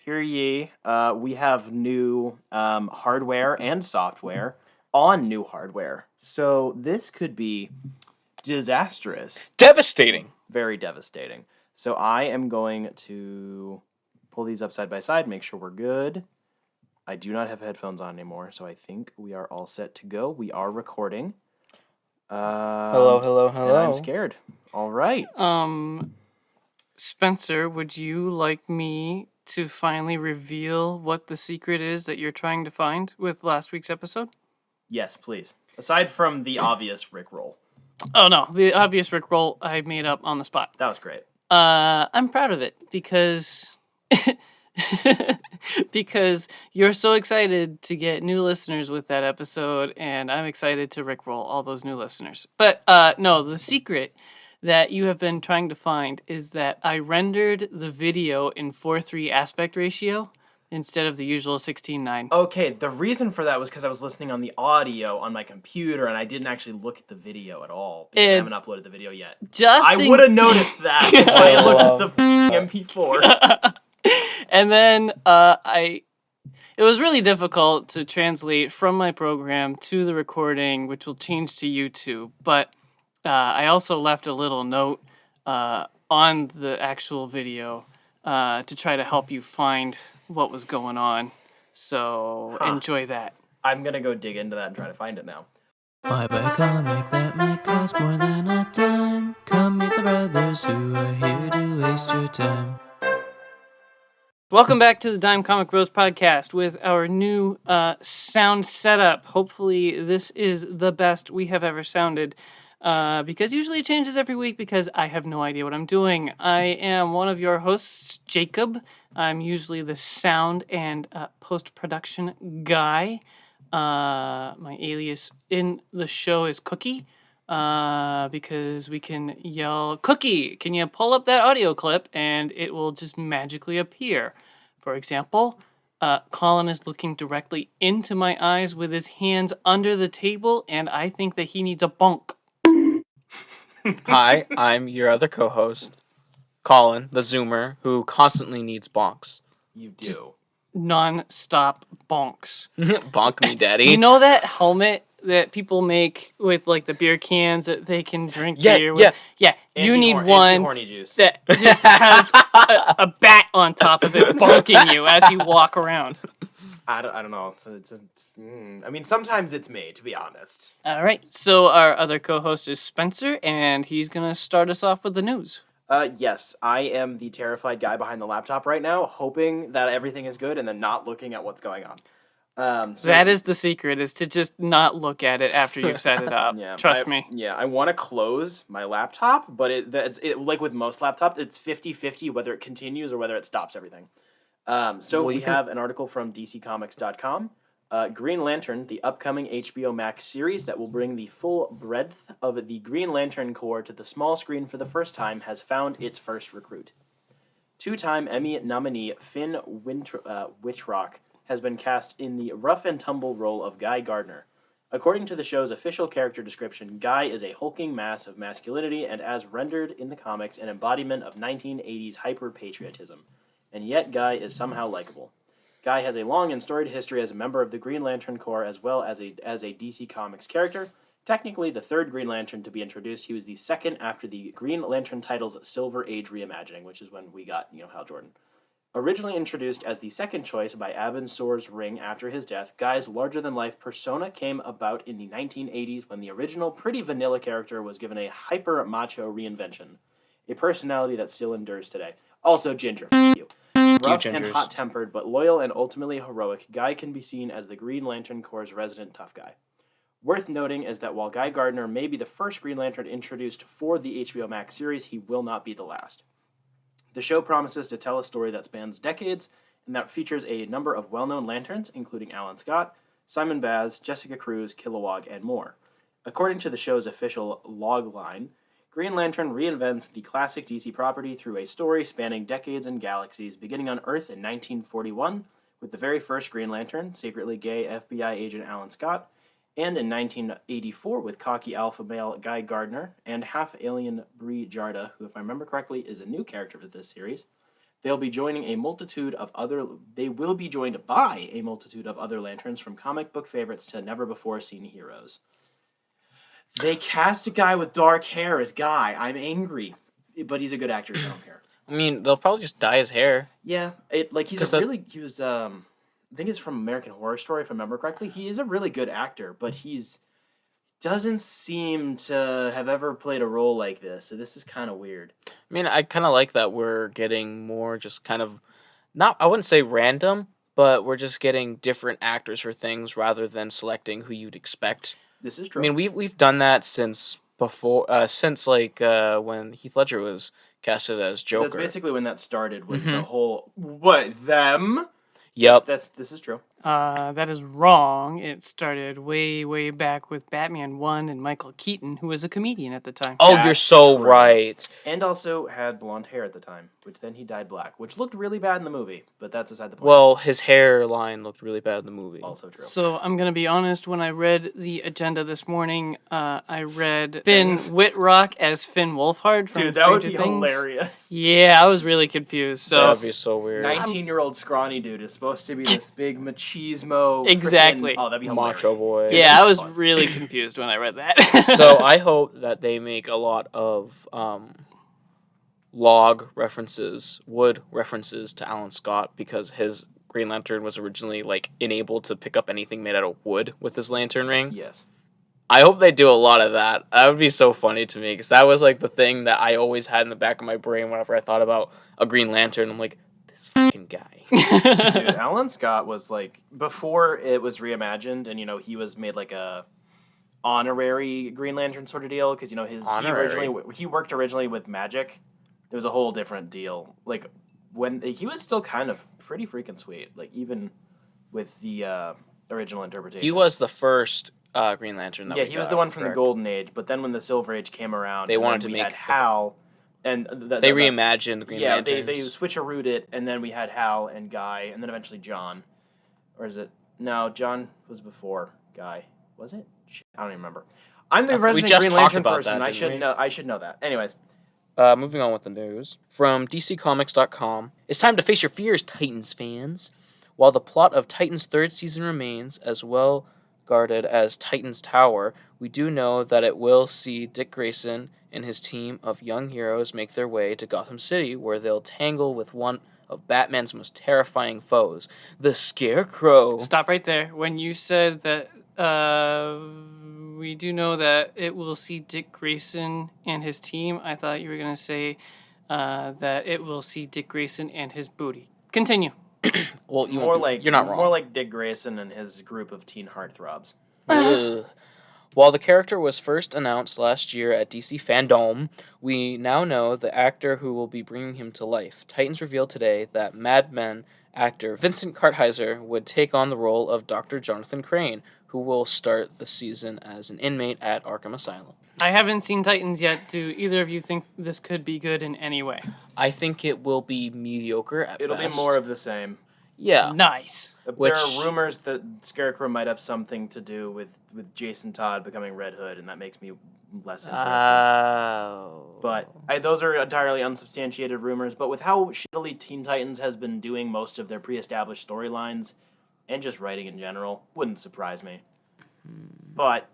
hear ye. We have new hardware and software on new hardware. So this could be disastrous. Devastating. Very devastating. So I am going to pull these up side by side, make sure we're good. I do not have headphones on anymore, so I think we are all set to go. We are recording. Hello. And I'm scared. All right. Spencer, would you like me to finally reveal what the secret is that you're trying to find with last week's episode? Yes, please. Aside from the obvious Rickroll. Oh no, the obvious Rickroll I made up on the spot. That was great. I'm proud of it because because you're so excited to get new listeners with that episode, and I'm excited to Rickroll all those new listeners. But no, the secret that you have been trying to find is that I rendered the video in 4:3 aspect ratio instead of the usual 16:9. Okay, the reason for that was because I was listening on the audio on my computer, and I didn't actually look at the video at all, because I haven't uploaded the video yet. I would have noticed that if I had looked at the MP4. And then it was really difficult to translate from my program to the recording, which will change to YouTube. But I also left a little note on the actual video to try to help you find what was going on. So enjoy that. I'm going to go dig into that and try to find it now. Why buy a comic that might cost more than a dime? Come meet the brothers who are here to waste your time. Welcome back to the dimecomicbros podcast with our new sound setup. Hopefully this is the best we have ever sounded, because usually it changes every week because I have no idea what I'm doing. I am one of your hosts, Jacob. I'm usually the sound and post-production guy. My alias in the show is Cookie, because we can yell, "Cookie, can you pull up that audio clip?" and it will just magically appear. For example, Colin is looking directly into my eyes with his hands under the table, and I think that he needs a bonk. Hi, I'm your other co-host, Colin, the Zoomer, who constantly needs bonks. You do. Just non-stop bonks. Bonk me, daddy. You know that helmet that people make with like the beer cans that they can drink beer with? Yeah. You need one horny juice. that just has a bat on top of it bonking you as you walk around. I don't know. I mean, sometimes it's me, to be honest. All right. So our other co-host is Spencer, and he's going to start us off with the news. Yes, I am the terrified guy behind the laptop right now, hoping that everything is good and then not looking at what's going on. So that is the secret, is to just not look at it after you've set it up. Trust me. Yeah, I want to close my laptop, but it like with most laptops, it's 50-50 whether it continues or whether it stops everything. We have an article from DCcomics.com. Green Lantern, the upcoming HBO Max series that will bring the full breadth of the Green Lantern Corps to the small screen for the first time, has found its first recruit. Two-time Emmy nominee Finn Wittrock has been cast in the rough-and-tumble role of Guy Gardner. According to the show's official character description, Guy is a hulking mass of masculinity and, as rendered in the comics, an embodiment of 1980s hyper-patriotism. And yet Guy is somehow likable. Guy has a long and storied history as a member of the Green Lantern Corps as well as a DC Comics character. Technically the third Green Lantern to be introduced, he was the second after the Green Lantern title's Silver Age reimagining, which is when we got, Hal Jordan. Originally introduced as the second choice by Abin Sur's Ring after his death, Guy's larger-than-life persona came about in the 1980s when the original pretty vanilla character was given a hyper-macho reinvention, a personality that still endures today. Also, Ginger, f*** you. Rough and hot-tempered, but loyal and ultimately heroic, Guy can be seen as the Green Lantern Corps' resident tough guy. Worth noting is that while Guy Gardner may be the first Green Lantern introduced for the HBO Max series, he will not be the last. The show promises to tell a story that spans decades and that features a number of well-known Lanterns, including Alan Scott, Simon Baz, Jessica Cruz, Kilowog, and more. According to the show's official logline, Green Lantern reinvents the classic DC property through a story spanning decades and galaxies, beginning on Earth in 1941 with the very first Green Lantern, secretly gay FBI agent Alan Scott, and in 1984 with cocky alpha male Guy Gardner and half-alien Bree Jarda, who, if I remember correctly, is a new character for this series. They will be joined by a multitude of other lanterns from comic book favorites to never before seen heroes. They cast a guy with dark hair as Guy. I'm angry, but he's a good actor, so I don't care. I mean, they'll probably just dye his hair. Yeah, he was I think it's from American Horror Story if I remember correctly. He is a really good actor, but doesn't seem to have ever played a role like this. So this is kind of weird. I mean, I kind of like that we're getting more just kind of I wouldn't say random, but we're just getting different actors for things rather than selecting who you'd expect. This is true. I mean, we've done that since before, when Heath Ledger was casted as Joker. That's basically when that started with the whole them. Yep. This is true. That is wrong. It started way, way back with Batman 1 and Michael Keaton, who was a comedian at the time. Oh, you're so right. And also had blonde hair at the time, which then he dyed black, which looked really bad in the movie, but that's aside the point. Well, his hairline looked really bad in the movie. Also true. So I'm going to be honest, when I read the agenda this morning, I read Finn Wittrock as Finn Wolfhard from Dude, that Stranger would be Things. Hilarious. Yeah, I was really confused. So That would be so weird. 19-year-old scrawny dude is supposed to be this big machismo. Exactly. Oh, that'd be hilarious. Macho boy. Dude, yeah, I was fun. really confused when I read that. So I hope that they make a lot of wood references to Alan Scott, because his Green Lantern was originally enabled to pick up anything made out of wood with his lantern ring. Yes. I hope they do a lot of that. That would be so funny to me, because that was the thing that I always had in the back of my brain whenever I thought about a Green Lantern. I'm like, this fucking guy. Dude, Alan Scott was before it was reimagined, and he was made a honorary Green Lantern sort of deal, because he worked originally with Magic. It was a whole different deal. When he was still kind of pretty freaking sweet, even with the original interpretation. He was the first Green Lantern that he was the one from the Golden Age, but then when the Silver Age came around, they wanted to make Hal, and they reimagined Green Lanterns. They switcherooed it, and then we had Hal and Guy, and then eventually John. Or is it? No, John was before Guy. Was it? Shit, I don't even remember. I'm the resident Green Lantern person. I should know that. Anyways. Moving on with the news. From DCComics.com, it's time to face your fears, Titans fans. While the plot of Titans' third season remains as well guarded as Titans Tower, we do know that it will see Dick Grayson and his team of young heroes make their way to Gotham City, where they'll tangle with one of Batman's most terrifying foes, the Scarecrow. Stop right there. When you said that we do know that it will see Dick Grayson and his team, I thought you were going to say that it will see Dick Grayson and his booty. Continue. Well, you're not wrong. More like Dick Grayson and his group of teen heartthrobs. While the character was first announced last year at DC Fandom, we now know the actor who will be bringing him to life. Titans revealed today that Mad Men actor Vincent Kartheiser would take on the role of Dr. Jonathan Crane, who will start the season as an inmate at Arkham Asylum. I haven't seen Titans yet. Do either of you think this could be good in any way? I think it will be mediocre at It'll best. be more of the same. Yeah. Nice. There are rumors that Scarecrow might have something to do with Jason Todd becoming Red Hood, and that makes me less interested. But those are entirely unsubstantiated rumors. But with how shittily Teen Titans has been doing most of their pre-established storylines, and just writing in general, wouldn't surprise me. But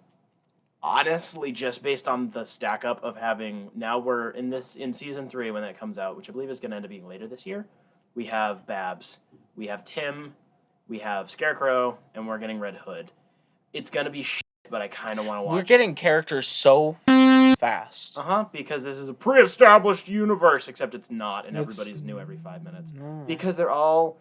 honestly, just based on the stack up of having, now we're in season 3 when that comes out, which I believe is going to end up being later this year, we have Babs, we have Tim, we have Scarecrow, and we're getting Red Hood. It's going to be shit, but I kind of want to watch We're getting characters so fast. Because this is a pre-established universe, except it's not, and everybody's new every 5 minutes. Because they're all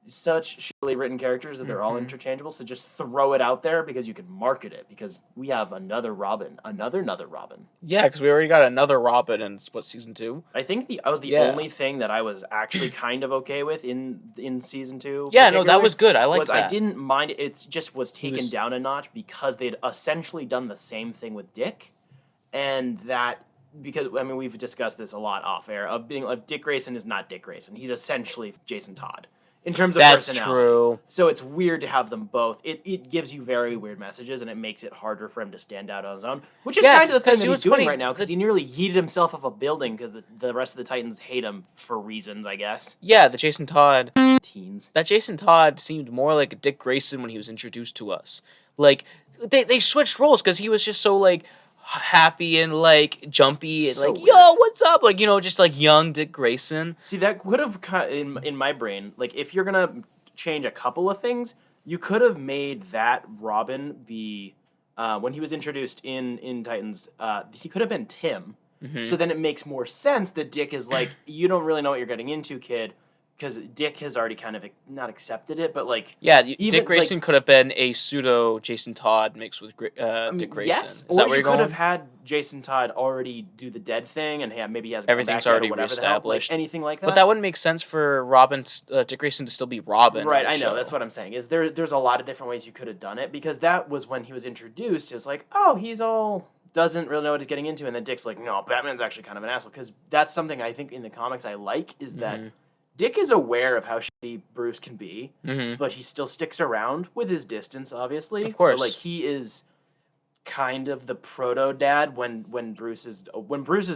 such shittily written characters that they're all interchangeable, so just throw it out there because you can market it, because we have another Robin. Another Robin. Yeah, because we already got another Robin in, season 2? I think that was the only thing that I was actually kind of okay with in season 2. Yeah, no, that was good. I liked that. I didn't mind it. It just was taken down a notch because they'd essentially done the same thing with Dick, and that, because, I mean, we've discussed this a lot off air, of Dick Grayson is not Dick Grayson. He's essentially Jason Todd. in terms of That's personality. true. So it's weird to have them both. It gives you very weird messages, and it makes it harder for him to stand out on his own, which is kind of the thing that he's doing right now, because he nearly yeeted himself off a building because the rest of the Titans hate him for reasons, I guess. Yeah, the Jason Todd. Teens. That Jason Todd seemed more like Dick Grayson when he was introduced to us. Like, they switched roles because he was just so, like, happy and, like, jumpy and, So like, weird. yo, what's up? Like, you know, just, like, young Dick Grayson. See, that would have, in my brain, like, if you're going to change a couple of things, you could have made that Robin be, when he was introduced in Titans, he could have been Tim. Mm-hmm. So then it makes more sense that Dick is like, you don't really know what you're getting into, kid, because Dick has already kind of not accepted it, but like... Yeah, even, Dick Grayson could have been a pseudo Jason Todd mixed with Dick Grayson. Yes, Is that or where you you're could going? have had Jason Todd already do the dead thing, and maybe he hasn't come Everything's back yet, already or whatever reestablished. The hell, like anything like that. But that wouldn't make sense for Dick Grayson to still be Robin. Right, on the I know, show. that's what I'm saying, is there's a lot of different ways you could have done it, because that was when he was introduced, it was like, oh, he's all... doesn't really know what he's getting into, and then Dick's like, no, Batman's actually kind of an asshole, because that's something I think in the comics I like, is that Dick is aware of how shitty Bruce can be, but he still sticks around with his distance, obviously. Of course. But, like, he is kind of the proto-dad when Bruce is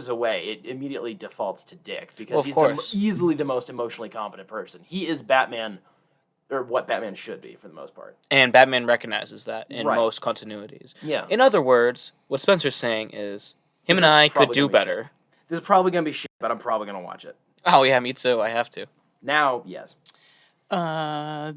away, it immediately defaults to Dick, because he's easily the most emotionally competent person. He is Batman, or what Batman should be, for the most part. And Batman recognizes that in most continuities. Yeah. In other words, what Spencer's saying is, him and I could do better. This is probably going to be shit, but I'm probably going to watch it. Oh, yeah, me too. I have to. Now, yes.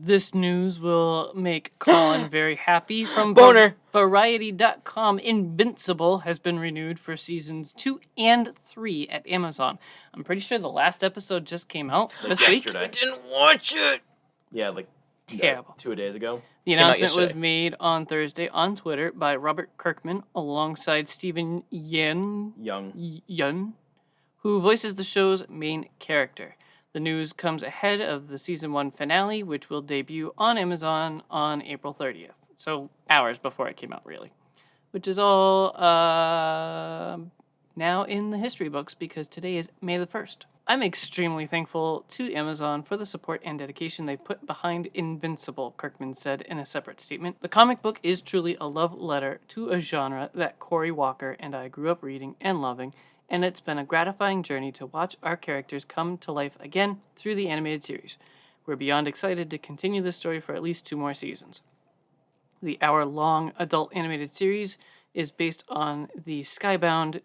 This news will make Colin very happy. From Boner. Variety.com, Invincible has been renewed for seasons 2 and 3 at Amazon. I'm pretty sure the last episode just came out this week. Yesterday. I didn't watch it. Yeah, like terrible. 2 days ago. The announcement was made on Thursday on Twitter by Robert Kirkman alongside Steven Yeun, who voices the show's main character. The news comes ahead of the season 1 finale, which will debut on Amazon on April 30th. So hours before it came out, really. Which is all now in the history books because today is May the 1st. I'm extremely thankful to Amazon for the support and dedication they've put behind Invincible, Kirkman said in a separate statement. The comic book is truly a love letter to a genre that Cory Walker and I grew up reading and loving, and it's been a gratifying journey to watch our characters come to life again through the animated series. We're beyond excited to continue this story for at least 2 more seasons. The hour-long adult animated series is based on the Skybound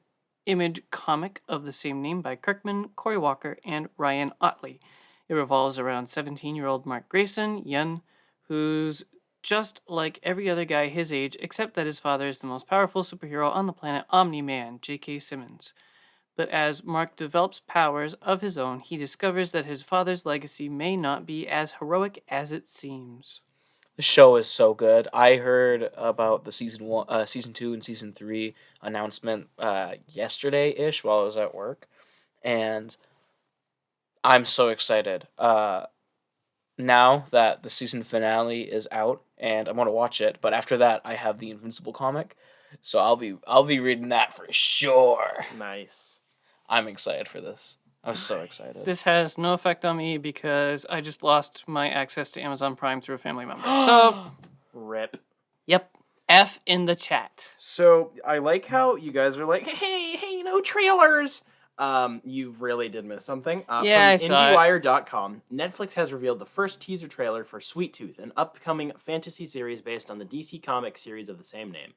Image comic of the same name by Kirkman, Cory Walker, and Ryan Ottley. It revolves around 17-year-old Mark Grayson, Yun, who's just like every other guy his age, except that his father is the most powerful superhero on the planet, Omni-Man, J.K. Simmons. But as Mark develops powers of his own, he discovers that his father's legacy may not be as heroic as it seems. The show is so good. I heard about the season 2 and season 3 announcement yesterday-ish while I was at work, and I'm so excited. Now that the season finale is out, and I'm gonna watch it, but after that I have the Invincible comic, so I'll be reading that for sure. Nice. I'm excited for this. I'm so excited. This has no effect on me because I just lost my access to Amazon Prime through a family member. So, RIP. Yep. F in the chat. So, I like how you guys are like, hey, no trailers. You really did miss something. Yeah, I saw it. From IndieWire.com, Netflix has revealed the first teaser trailer for Sweet Tooth, an upcoming fantasy series based on the DC Comics series of the same name.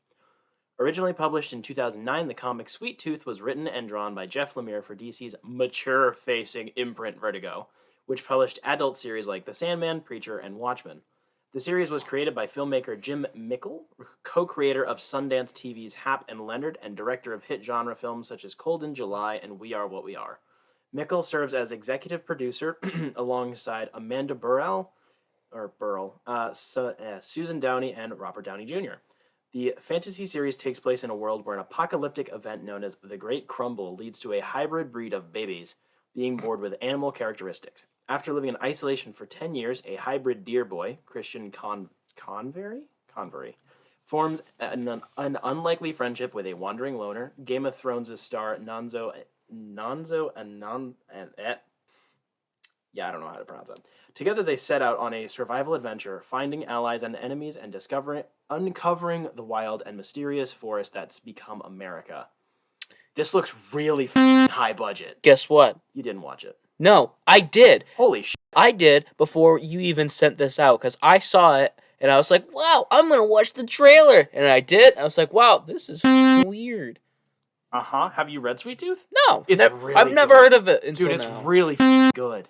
Originally published in 2009, the comic Sweet Tooth was written and drawn by Jeff Lemire for DC's mature-facing imprint Vertigo, which published adult series like The Sandman, Preacher, and Watchmen. The series was created by filmmaker Jim Mickle, co-creator of Sundance TV's Hap and Leonard, and director of hit genre films such as Cold in July and We Are What We Are. Mickle serves as executive producer alongside Amanda Burrell, Susan Downey, and Robert Downey Jr. The fantasy series takes place in a world where an apocalyptic event known as the Great Crumble leads to a hybrid breed of babies being born with animal characteristics. After living in isolation for 10 years, a hybrid deer boy, Christian Convery, forms an unlikely friendship with a wandering loner, Game of Thrones' star Nonzo Yeah, I don't know how to pronounce that. Together they set out on a survival adventure, finding allies and enemies and uncovering the wild and mysterious forest that's become America. This looks really high budget. Guess what? You didn't watch it. No, I did. Holy shit. I did before you even sent this out, because I saw it, and I was like, wow, I'm going to watch the trailer. And I did. I was like, wow, this is weird. Uh-huh. Have you read Sweet Tooth? No. It's really I've never good. heard of it until Dude, it's now. really good.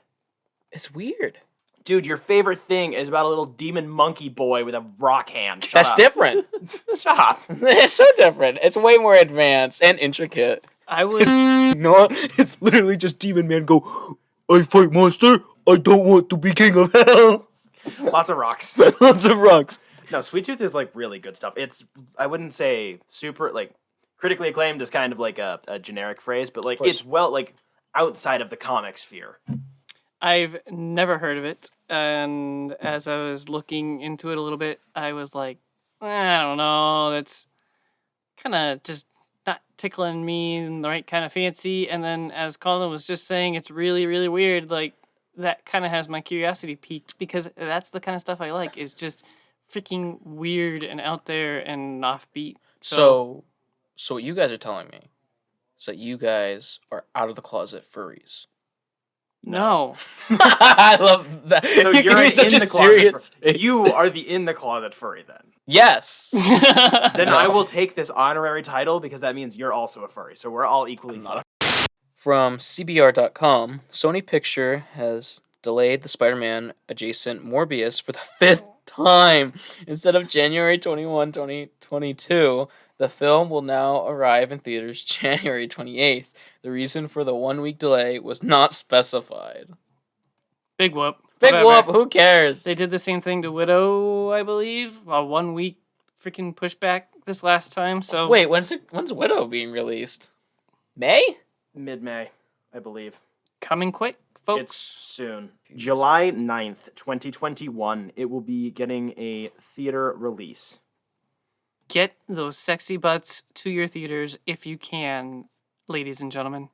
It's weird. Dude, your favorite thing is about a little demon monkey boy with a rock hand. Shut That's up. different. Shut up. It's so different. It's way more advanced and intricate. I would. No, it's literally just Demon Man go, I fight monster, I don't want to be king of hell. Lots of rocks. Lots of rocks. No, Sweet Tooth is like really good stuff. It's, I wouldn't say super, like, critically acclaimed is kind of like a generic phrase, but like it's well, like, outside of the comic sphere. I've never heard of it, and as I was looking into it a little bit, I was like, I don't know, that's kind of just not tickling me in the right kind of fancy. And then as Colin was just saying, it's really, really weird. Like, that kind of has my curiosity piqued, because that's the kind of stuff I like, is just freaking weird and out there and offbeat. So what you guys are telling me is that you guys are out of the closet furries. No. I love that. So You you're give me in such a the closet. serious face. You are the in the closet furry then. Yes. Then I will take this honorary title because that means you're also a furry. So we're all equally fun. From CBR.com, Sony Picture has delayed the Spider-Man adjacent Morbius for the 5th time. Instead of January 21, 2022, the film will now arrive in theaters January 28th. The reason for the 1-week delay was not specified. Big whoop. Big Whatever. whoop, who cares? They did the same thing to Widow, I believe. A 1 week freaking pushback this last time. So Wait, when's Widow being released? May? Mid-May, I believe. coming quick, folks. It's soon. July 9th, 2021. It will be getting a theater release. Get those sexy butts to your theaters if you can, ladies and gentlemen.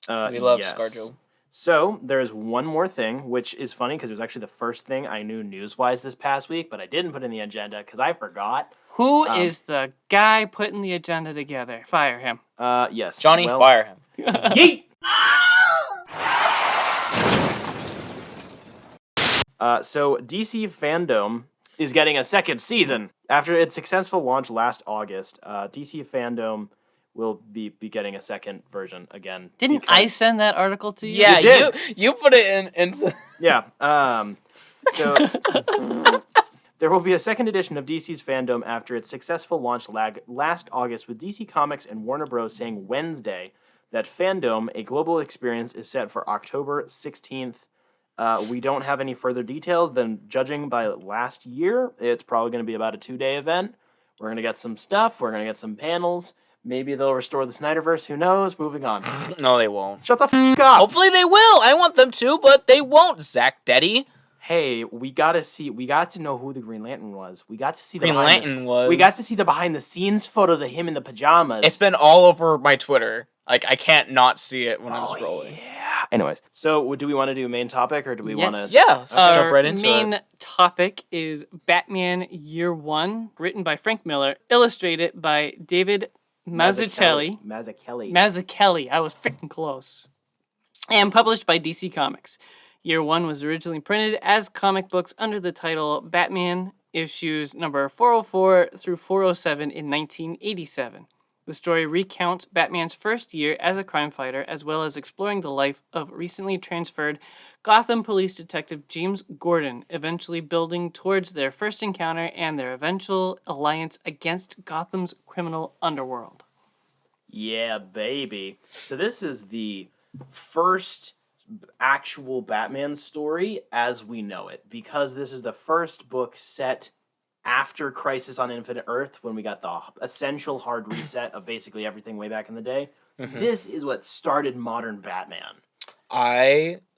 We love yes. ScarJo. So, there's one more thing, which is funny because it was actually the first thing I knew news-wise this past week, but I didn't put in the agenda because I forgot. Who is the guy putting the agenda together? Fire him. Yes. Johnny, well, fire him. Yeet! So, DC Fandom is getting a second season. After its successful launch last August, DC Fandom will be getting a second version again. Didn't I send that article to you? Yeah, You did. you put it in. Yeah. So there will be a second edition of DC's Fandom after its successful launch last August, with DC Comics and Warner Bros. Saying Wednesday that Fandom, a global experience, is set for October 16th. We don't have any further details than judging by last year. It's probably going to be about a 2-day event. We're going to get some stuff. We're going to get some panels. Maybe they'll restore the Snyderverse. Who knows? Moving on. No, they won't. Shut the f*** up. Hopefully they will. I want them to, but they won't, Zach Daddy. Hey, we got to know who the Green Lantern was. We got to see Green Lantern was. We got to see the behind the scenes photos of him in the pajamas. It's been all over my Twitter. Like, I can't not see it when I'm scrolling. Yeah. Anyways, so do we want to do main topic or do we want to? Yes. Yeah, let's Our jump right into main it. topic is Batman Year One, written by Frank Miller, illustrated by David Mazzucchelli. Mazzucchelli. I was freaking close. And published by DC Comics. Year One was originally printed as comic books under the title Batman issues number 404 through 407 in 1987. The story recounts Batman's first year as a crime fighter, as well as exploring the life of recently transferred Gotham Police Detective James Gordon, eventually building towards their first encounter and their eventual alliance against Gotham's criminal underworld. Yeah, baby. So this is the first actual Batman story as we know it, because this is the first book set after Crisis on Infinite Earth, when we got the essential hard reset of basically everything way back in the day. Mm-hmm. This is what started modern Batman.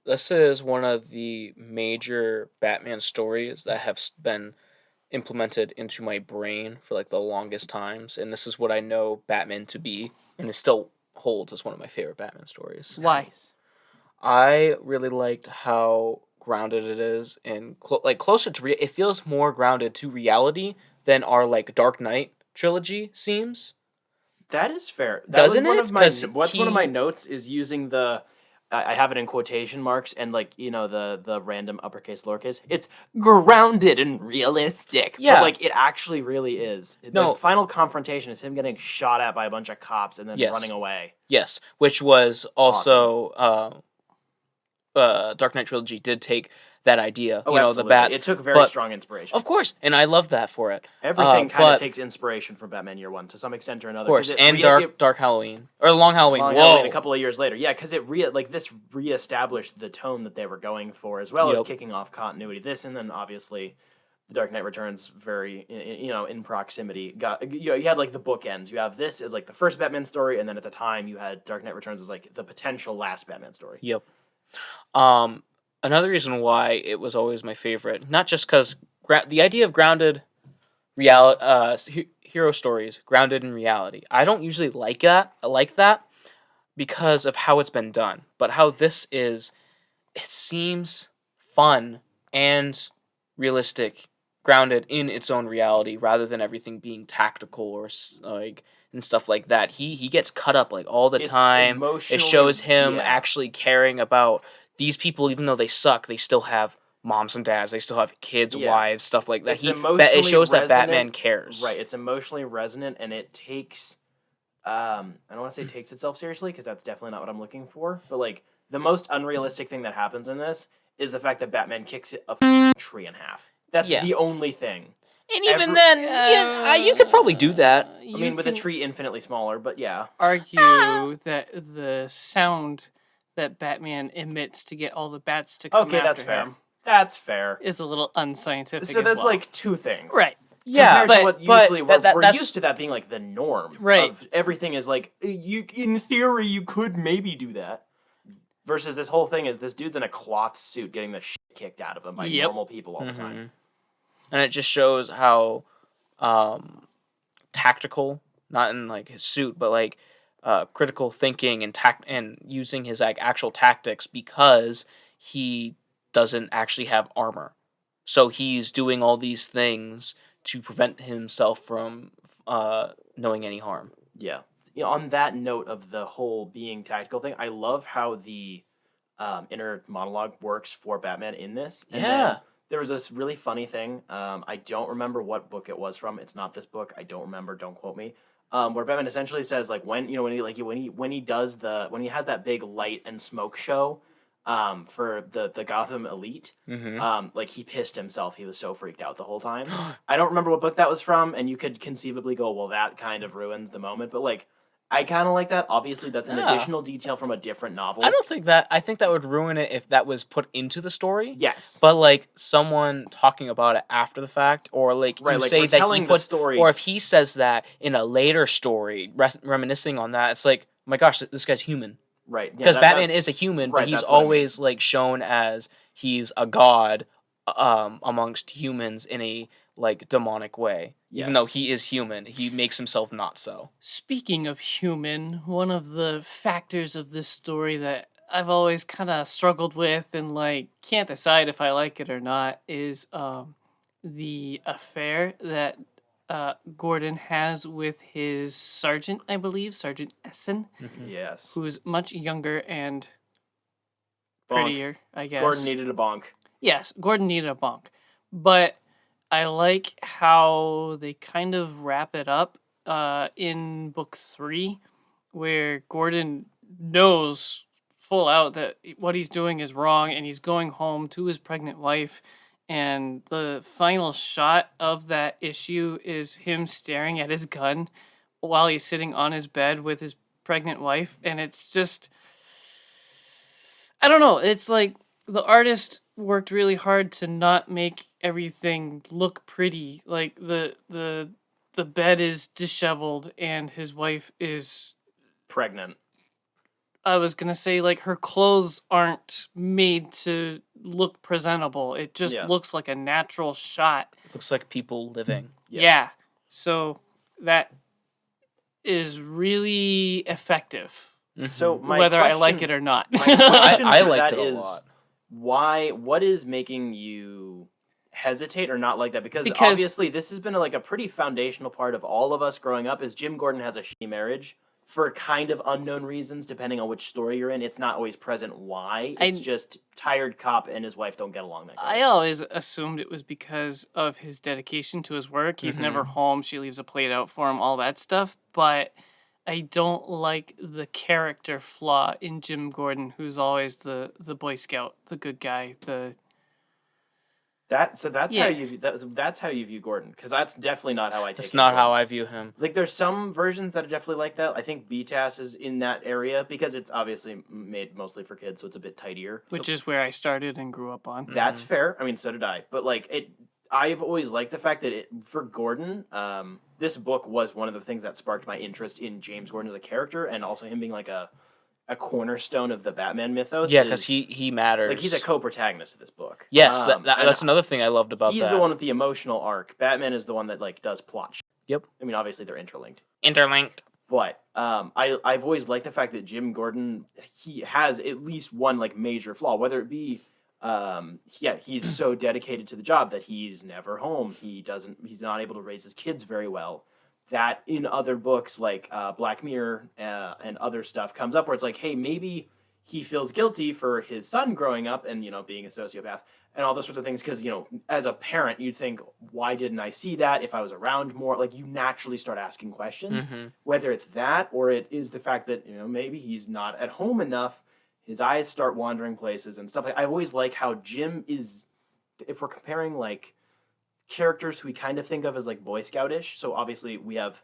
This is one of the major Batman stories that have been implemented into my brain for like the longest times, and this is what I know Batman to be, and it still holds as one of my favorite Batman stories. Why? I really liked how grounded it is and closer to it feels more grounded to reality than our like Dark Knight trilogy seems. That is fair. That Doesn't was one it? of my 'Cause one of my he notes is using the I have it in quotation marks and like the random uppercase lowercase. It's grounded and realistic, but Yeah. like it actually really is. No. The final confrontation is him getting shot at by a bunch of cops and then Yes. running away. Yes, which was also Dark Knight trilogy did take that idea. Oh, You know, absolutely. the bats. It took very but strong inspiration. of course, and I love that for it. Everything kind but of takes inspiration from Batman Year One to some extent or another. of course, 'cause and Dark Halloween or Long Halloween. Long Whoa, Halloween a couple of years later, yeah, because this reestablished the tone that they were going for, as well as Yep. kicking off continuity. This and then obviously, The Dark Knight Returns, very in proximity. You had like the bookends. You have this as like the first Batman story, and then at the time you had Dark Knight Returns as like the potential last Batman story. Yep. Another reason why it was always my favorite, not just because the idea of grounded hero stories grounded in reality. I don't usually like that. I like that because of how it's been done, but how this is, it seems fun and realistic, grounded in its own reality, rather than everything being tactical or like and stuff like that. He gets cut up like all the It's time. It emotionally- shows him yeah. actually caring about these people, even though they suck. They still have moms and dads. They still have kids, Yeah. wives, stuff like that. It's It emotionally shows that resonant. Batman cares. Right, it's emotionally resonant, and it takes. I don't want to say takes itself seriously because that's definitely not what I'm looking for. But like the most unrealistic thing that happens in this is the fact that Batman kicks a tree in half. That's Yeah. the only thing. And even then, yeah, you could probably do that. I mean, with a tree infinitely smaller, but yeah. Argue that the sound that Batman emits to get all the bats to come Okay, after that's fair. him That's fair. is a little unscientific. So as that's well. like two things. Right. Yeah, Compared to what usually we're that's used to that being like the norm. Right. Of everything is like in theory you could maybe do that. Versus this whole thing is this dude's in a cloth suit getting the shit kicked out of him by Yep. normal people all the time. And it just shows how tactical, not in like his suit, but like critical thinking and using his like actual tactics, because he doesn't actually have armor. So he's doing all these things to prevent himself from knowing any harm. Yeah. On that note of the whole being tactical thing, I love how the inner monologue works for Batman in this. And then there was this really funny thing. I don't remember what book it was from. It's not this book. I don't remember. Don't quote me. Where Batman essentially says like when he has that big light and smoke show for the Gotham Elite, like he pissed himself. He was so freaked out the whole time. I don't remember what book that was from, and you could conceivably go, well, that kind of ruins the moment. But like, I kind of like that. Obviously, that's an additional detail from a different novel. I don't think that. I think that would ruin it if that was put into the story. Yes. But like someone talking about it after the fact, or like Right, you like say we're that telling he the puts, story- or if he says that in a later story, reminiscing on that, it's like, oh my gosh, this guy's human. Right. Because Batman is a human, right, but he's that's what I mean. always like shown as he's a god amongst humans in a like demonic way. Even though Yes. he is human, he makes himself not so. Speaking of human, one of the factors of this story that I've always kind of struggled with and like can't decide if I like it or not is the affair that Gordon has with his sergeant, I believe, Sergeant Essen, Yes. who's much younger and Bonk. prettier, I guess. Gordon needed a bonk. Yes, Gordon needed a bonk. But I like how they kind of wrap it up in book 3, where Gordon knows full out that what he's doing is wrong and he's going home to his pregnant wife. And the final shot of that issue is him staring at his gun while he's sitting on his bed with his pregnant wife. And it's just, I don't know. It's like the artist worked really hard to not make everything look pretty. Like the bed is disheveled and his wife is, Pregnant. I was gonna say, like, her clothes aren't made to look presentable. It just looks like a natural shot. Looks like people living. Yes. Yeah. So that is really effective. So whether I like it or not. My question I for liked that it a is, lot. what is making you hesitate or not like that? Because obviously this has been like a pretty foundational part of all of us growing up. Is Jim Gordon has a shitty marriage for kind of unknown reasons, depending on which story you're in. It's not always present why. It's just tired cop and his wife don't get along that good. I always assumed it was because of his dedication to his work. He's never home. She leaves a plate out for him, all that stuff. But I don't like the character flaw in Jim Gordon, who's always the Boy Scout, the good guy, That's how you view Gordon, because that's definitely not how I take it. It's not how I view him. Like, there's some versions that are definitely like that. I think BTAS is in that area because it's obviously made mostly for kids, so it's a bit tidier. which is where I started and grew up on. That's fair. I mean, so did I. But like I've always liked the fact that for Gordon, this book was one of the things that sparked my interest in James Gordon as a character, and also him being like a cornerstone of the Batman mythos. Yeah, because he matters. Like, he's a co-protagonist of this book. Yes, that's another thing I loved about he's that. the one with the emotional arc. Batman is the one that like does plot shit. Yep. I mean, obviously they're interlinked. But I've always liked the fact that Jim Gordon, he has at least one like major flaw, whether it be he's so dedicated to the job that he's never home. He's not able to raise his kids very well. That in other books like Black Mirror and other stuff comes up where it's like, hey, maybe he feels guilty for his son growing up and, being a sociopath and all those sorts of things. Because, as a parent, you'd think, why didn't I see that if I was around more? Like, you naturally start asking questions, whether it's that or it is the fact that, maybe he's not at home enough. His eyes start wandering places and stuff. I always like how Jim is, if we're comparing, like, characters who we kind of think of as like Boy Scoutish. So obviously we have,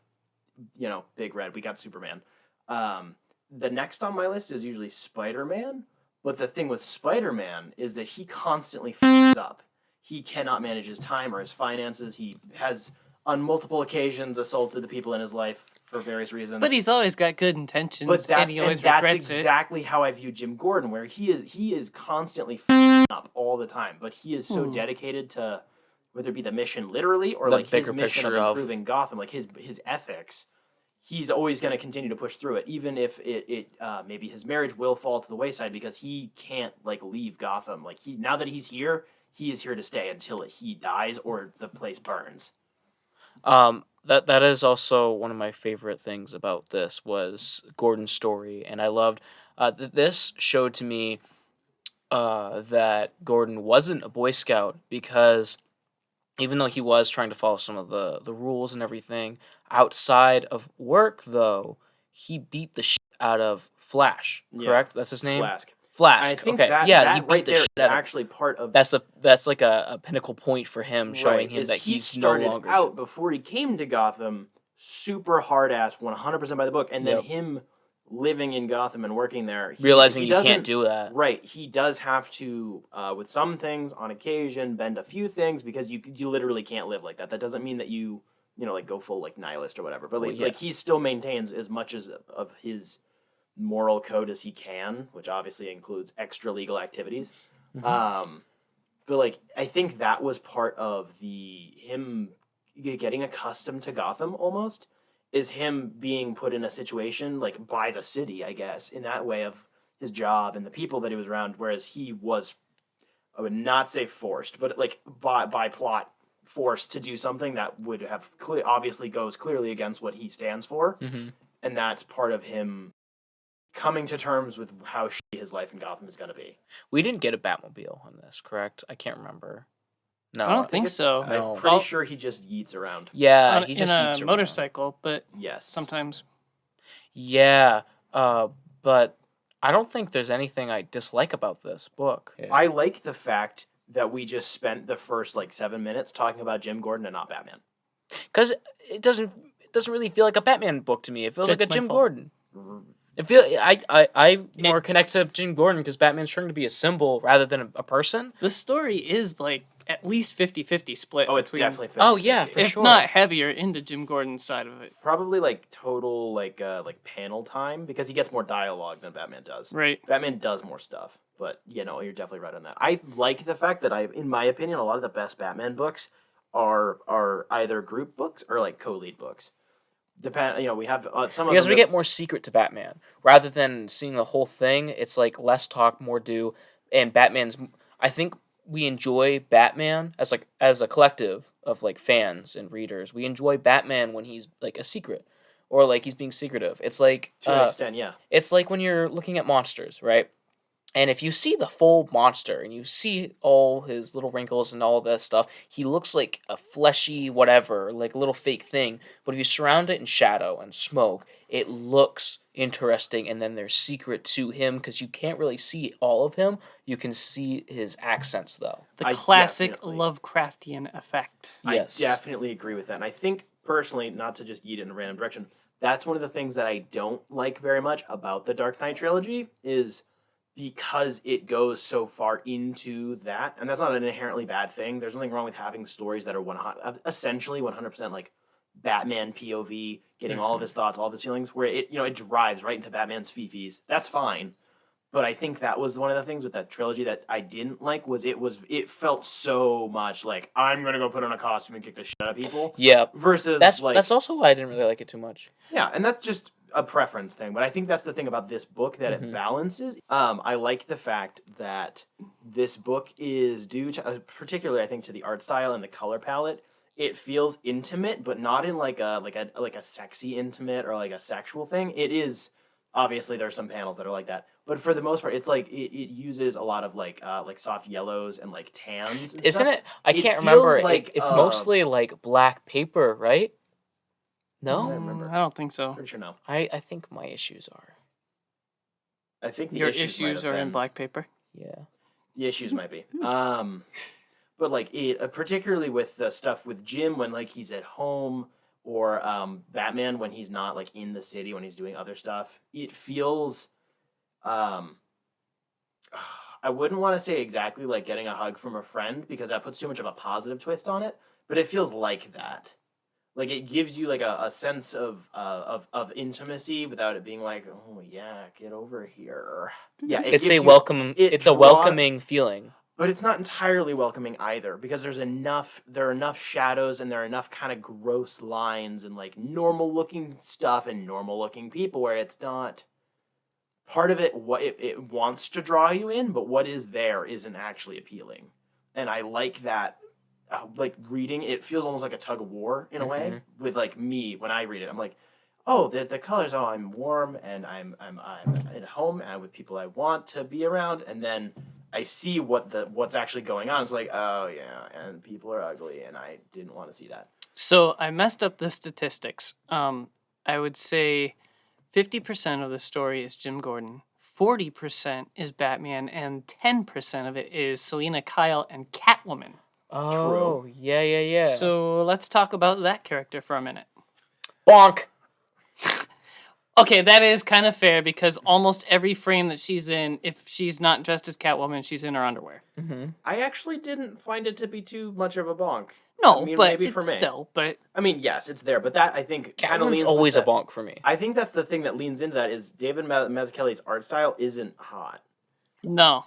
Big Red. We got Superman. The next on my list is usually Spider-Man. But the thing with Spider-Man is that he constantly f***s up. He cannot manage his time or his finances. He has on multiple occasions assaulted the people in his life for various reasons. But he's always got good intentions, and he always regrets that's exactly how I view Jim Gordon, where he is constantly f***ing up all the time. But he is so dedicated to, whether it be the mission literally or The like his bigger mission picture of improving Gotham, like his ethics, he's always going to continue to push through it, even if it maybe his marriage will fall to the wayside because he can't like leave Gotham. Like now that he's here, he is here to stay until he dies or the place burns. That is also one of my favorite things about this was Gordon's story, and I loved this showed to me that Gordon wasn't a Boy Scout because even though he was trying to follow some of the rules and everything, outside of work, though, he beat the shit out of Flash, correct? That's his name? Flask. I think okay. that he right beat the there shit is out of actually part of... That's like a pinnacle point for him, showing him that he he's no longer... started out, before he came to Gotham, super hard-ass, 100% by the book, and then him living in Gotham and working there... Realizing he can't do that. Right. He does have to, with some things, on occasion, bend a few things, because you literally can't live like that. That doesn't mean that you like, go full, like, nihilist or whatever. But, like he still maintains as much of his moral code as he can, which obviously includes extra legal activities. But, like, I think that was part of him getting accustomed to Gotham, almost, is him being put in a situation, like, by the city, I guess, in that way of his job and the people that he was around, whereas he was, I would not say forced, but, like, by plot, forced to do something that would have obviously goes clearly against what he stands for. And that's part of him coming to terms with how shitty his life in Gotham is going to be. We didn't get a Batmobile on this, correct? I can't remember. No, I don't think so. I'm pretty sure he just yeets around. Yeah, he just in yeets a around. motorcycle, but yes, sometimes. Yeah, but I don't think there's anything I dislike about this book. Yeah. I like the fact that we just spent the first 7 minutes talking about Jim Gordon and not Batman. Because it doesn't really feel like a Batman book to me. It feels like a Jim Gordon. I more connect to Jim Gordon because Batman's trying to be a symbol rather than a person. The story is at least 50-50 split. Oh, it's definitely 50-50. Oh yeah, for if sure. not heavier into Jim Gordon's side of it. Probably total panel time because he gets more dialogue than Batman does. Right. Batman does more stuff, but you're definitely right on that. I like the fact that in my opinion, a lot of the best Batman books are either group books or co-lead books. we have some Because of them we get more secret to Batman. Rather than seeing the whole thing, it's like less talk, more do. And I think we enjoy Batman as a collective of like fans and readers. We enjoy Batman when he's like a secret. Or like he's being secretive. It's like to an extent, yeah. It's like when you're looking at monsters, right? And if you see the full monster and you see all his little wrinkles and all that stuff, he looks like a fleshy whatever, like a little fake thing. But if you surround it in shadow and smoke, it looks interesting. And then there's secret to him because you can't really see all of him. You can see his accents, though. The classic Lovecraftian effect. Yes. I definitely agree with that. And I think, personally, not to just yeet it in a random direction, that's one of the things that I don't like very much about the Dark Knight trilogy is because it goes so far into that, and that's not an inherently bad thing. There's nothing wrong with having stories that are essentially 100% like Batman POV, getting all of his thoughts, all of his feelings, where it drives right into Batman's fifis. That's fine. But I think that was one of the things with that trilogy that I didn't like was it felt so much like I'm gonna go put on a costume and kick the shit out of people. Yeah. Versus that's also why I didn't really like it too much. Yeah, and that's just a preference thing, but I think that's the thing about this book that it balances. I like the fact that this book is due to, particularly I think, to the art style and the color palette. It feels intimate, but not in like a sexy intimate or like a sexual thing. It is obviously there are some panels that are like that, but for the most part, it's like it uses a lot of like soft yellows and like tans. And Isn't stuff. it? I can't remember. Like, it's mostly like black paper, right? No, remember. I don't think so. Pretty sure no. I think my issues are. I think Your issues are in black paper. Yeah. The issues might be. But like it, particularly with the stuff with Jim when like he's at home, or Batman when he's not like in the city when he's doing other stuff, it feels. I wouldn't want to say exactly like getting a hug from a friend because that puts too much of a positive twist on it, but it feels like that. Like it gives you like a sense of intimacy without it being like, oh yeah, get over here. Yeah, It's a welcoming feeling. But it's not entirely welcoming either because there are enough shadows and there are enough kind of gross lines and like normal looking stuff and normal looking people where it's not part of it. What it wants to draw you in, but what is there isn't actually appealing. And I like that. Like reading, it feels almost like a tug of war in a way. With like me when I read it, I'm like, oh, the colors. Oh, I'm warm and I'm at home and with people I want to be around, and then I see what's actually going on. It's like, oh yeah, and people are ugly, and I didn't want to see that. So I messed up the statistics. I would say 50% of the story is Jim Gordon, 40% is Batman, and 10% of it is Selina Kyle and Catwoman. Oh, true. Yeah. So let's talk about that character for a minute. Bonk! Okay, that is kind of fair because almost every frame that she's in, if she's not dressed as Catwoman, she's in her underwear. I actually didn't find it to be too much of a bonk. No, I mean, but maybe for me. Still, but I mean, yes, it's there, but that I think kind of leans. Always a bonk for me. I think that's the thing that leans into that is David Mazzucchelli's art style isn't hot. No,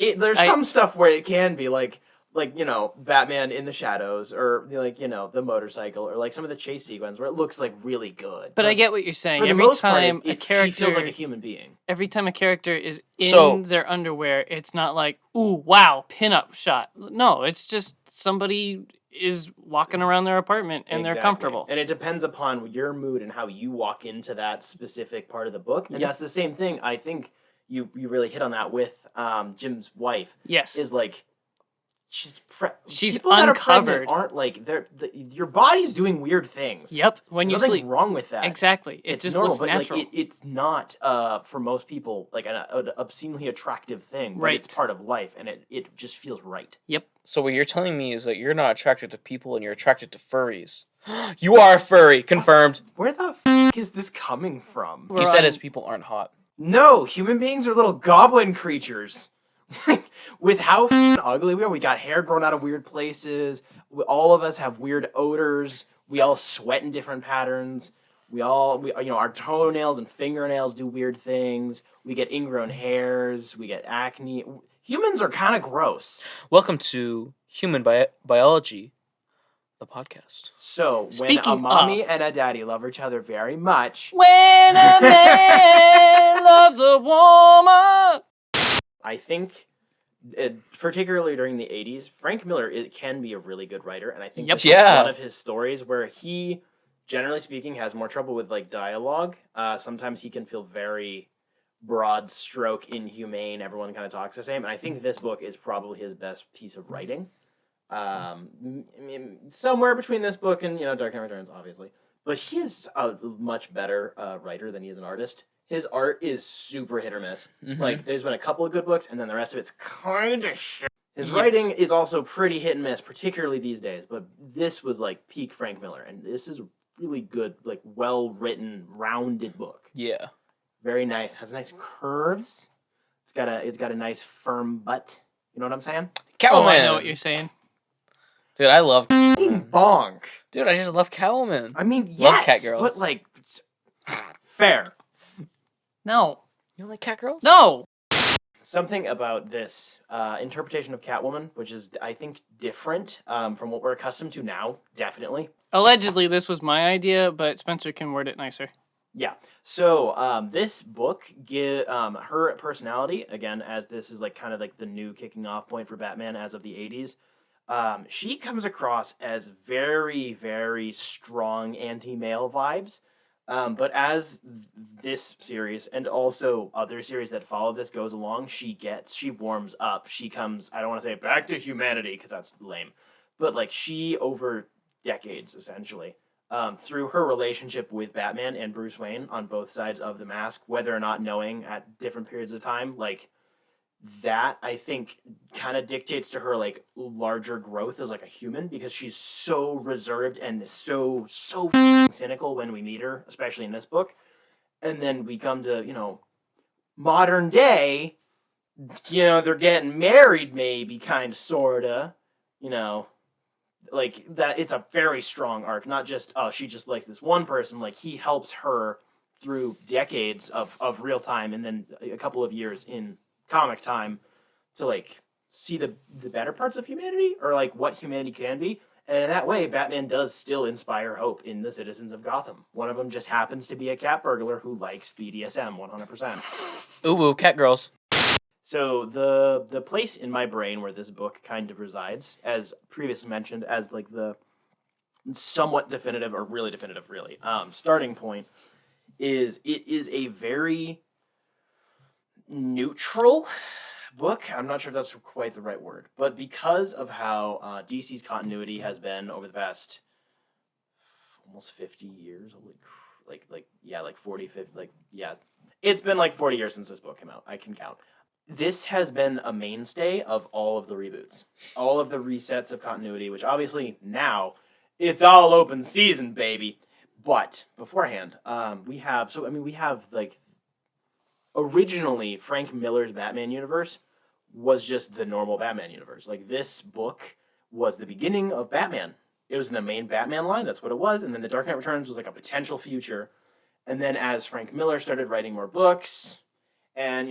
There's some stuff where it can be like Batman in the shadows, or the motorcycle, or like some of the chase sequence where it looks like really good. But I get what you're saying. For the Every most time part, a character she feels like a human being. Every time a character is in their underwear, it's not like, ooh, wow, pinup shot. No, it's just somebody is walking around their apartment and they're comfortable. And it depends upon your mood and how you walk into that specific part of the book. And that's the same thing. I think you really hit on that with Jim's wife. Yes. Is like she's people uncovered. That are aren't like your body's doing weird things. Yep. When you Nothing sleep. wrong with that. Exactly. It it's just normal, looks but natural. Like, it's not for most people like an obscenely attractive thing. But right. It's part of life, and it just feels right. Yep. So what you're telling me is that you're not attracted to people and you're attracted to furries. You are a furry. Confirmed. Where the f*** is this coming from? He said his people aren't hot. No, human beings are little goblin creatures. With how ugly we are, we got hair grown out of weird places. All of us have weird odors. We all sweat in different patterns. Our toenails and fingernails do weird things. We get ingrown hairs. We get acne. Humans are kind of gross. Welcome to Human Biology, the podcast. So, Speaking when a mommy of- and a daddy love each other very much, When a man loves a woman. I think, particularly during the 80s, Frank Miller can be a really good writer, and I think Yep. this is Yeah. one of his stories where he, generally speaking, has more trouble with like dialogue. Sometimes he can feel very broad stroke, inhumane. Everyone kind of talks the same, and I think this book is probably his best piece of writing. I mean, somewhere between this book and Dark Knight Returns, obviously, but he is a much better writer than he is an artist. His art is super hit or miss. Mhm. Like, there's been a couple of good books, and then the rest of it's kind of shit. His Yes. writing is also pretty hit and miss, particularly these days. But this was like peak Frank Miller, and this is a really good, like, well-written, rounded book. Yeah. Very nice. Has nice curves. It's got a nice firm butt. You know what I'm saying? Catwoman. Oh, I know what you're saying. Dude, I love Fucking bonk. Dude, I just love Catwoman. I mean, Love yes, Catgirls. but like, fair. No. You don't like Catgirls? No. Something about this interpretation of Catwoman, which is, I think, different from what we're accustomed to now, definitely. Allegedly, this was my idea, but Spencer can word it nicer. Yeah. So this book give her personality, again, as this is like kind of like the new kicking off point for Batman as of the 80s. She comes across as very, very strong anti-male vibes. But as this series and also other series that follow this goes along, she warms up. She comes, I don't want to say back to humanity because that's lame, but like she over decades essentially, through her relationship with Batman and Bruce Wayne on both sides of the mask, whether or not knowing at different periods of time, like that I think kind of dictates to her like larger growth as like a human, because she's so reserved and so cynical when we meet her, especially in this book. And then we come to, modern day, they're getting married, maybe, kind of, sorta, like that. It's a very strong arc, not just, oh, she just likes this one person. Like, he helps her through decades of real time and then a couple of years in comic time to like see the better parts of humanity, or like what humanity can be. And in that way, Batman does still inspire hope in the citizens of Gotham. One of them just happens to be a cat burglar who likes BDSM 100%. Ooh, Catgirls. So the place in my brain where this book kind of resides, as previously mentioned, as like the somewhat definitive or really definitive, starting point, is it is a very neutral book. I'm not sure if that's quite the right word, but because of how DC's continuity has been over the past almost 50 years, like 40, 50, it's been like 40 years since this book came out. I can count. This has been a mainstay of all of the reboots, all of the resets of continuity, which obviously now it's all open season, baby. But beforehand, we have like, originally Frank Miller's Batman universe was just the normal Batman universe. Like, this book was the beginning of Batman. It was in the main Batman line, that's what it was, and then the Dark Knight Returns was like a potential future. And then as Frank Miller started writing more books, and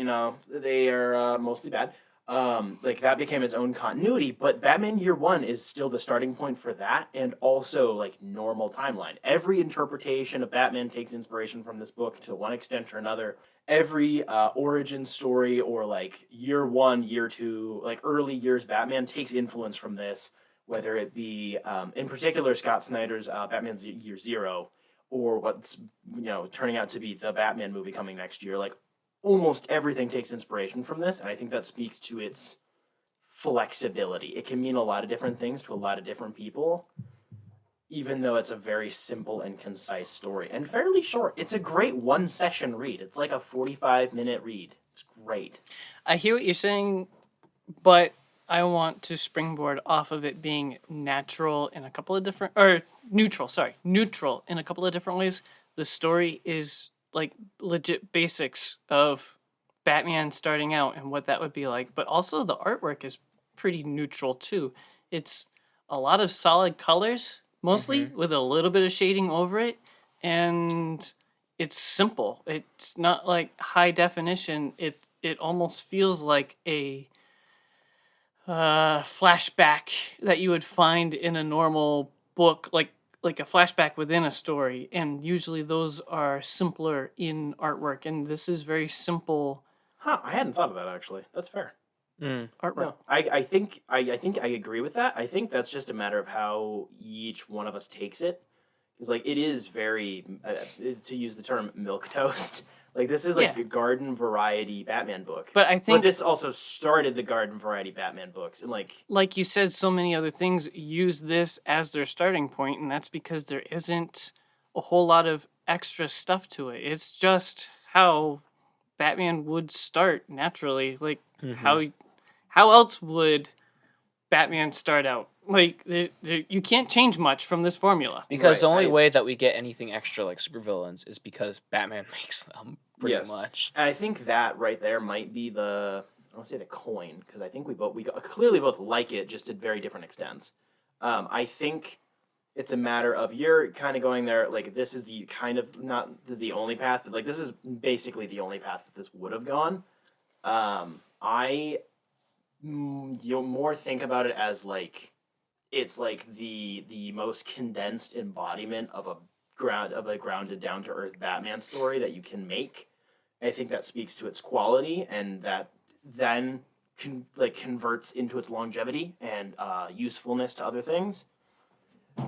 they are mostly bad, like that became its own continuity. But Batman Year One is still the starting point for that, and also like normal timeline. Every interpretation of Batman takes inspiration from this book to one extent or another. Every origin story, or like Year One, Year Two, like early years Batman takes influence from this, whether it be in particular Scott Snyder's Batman's Year Zero, or what's turning out to be the Batman movie coming next year. Like, almost everything takes inspiration from this, and I think that speaks to its flexibility. It can mean a lot of different things to a lot of different people, even though it's a very simple and concise story, and fairly short. It's a great one-session read. It's like a 45-minute read. It's great. I hear what you're saying, but I want to springboard off of it being neutral in a couple of different ways. The story is like legit basics of Batman starting out and what that would be like, but also the artwork is pretty neutral too. It's a lot of solid colors, mostly, with a little bit of shading over it, and it's simple. It's not like high definition. It almost feels like a flashback that you would find in a normal book, like a flashback within a story, and usually those are simpler in artwork, and this is very simple. Huh? I hadn't thought of that actually. That's fair. Artwork. No, I think I agree with that. I think that's just a matter of how each one of us takes it. It's like it is very, to use the term, milquetoast. Like this is like a garden variety Batman book. But I think this also started the garden variety Batman books, and like you said, so many other things use this as their starting point, and that's because there isn't a whole lot of extra stuff to it. It's just how Batman would start naturally. Like how else would Batman start out? Like you can't change much from this formula. Because the only way that we get anything extra like supervillains is because Batman makes them pretty much. And I think that right there might be I don't say the coin, because I think we clearly both like it, just at very different extents. I think it's a matter of you're kind of going there, like this is the kind of, not this is the only path, but like this is basically the only path that this would have gone. You'll more think about it as like it's like the most condensed embodiment of a grounded down to earth Batman story that you can make. I think that speaks to its quality, and that then converts into its longevity and usefulness to other things.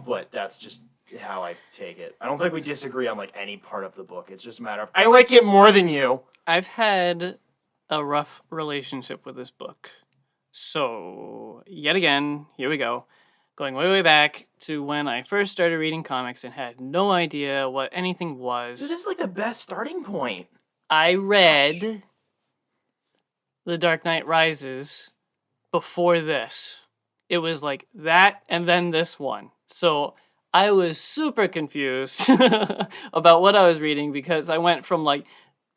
But that's just how I take it. I don't think we disagree on like any part of the book. It's just a matter of I like it more than you. I've had a rough relationship with this book. So, yet again, here we go. Going way, way back to when I first started reading comics and had no idea what anything was. This is like the best starting point. I read The Dark Knight Rises before this. It was like that and then this one. So I was super confused about what I was reading, because I went from like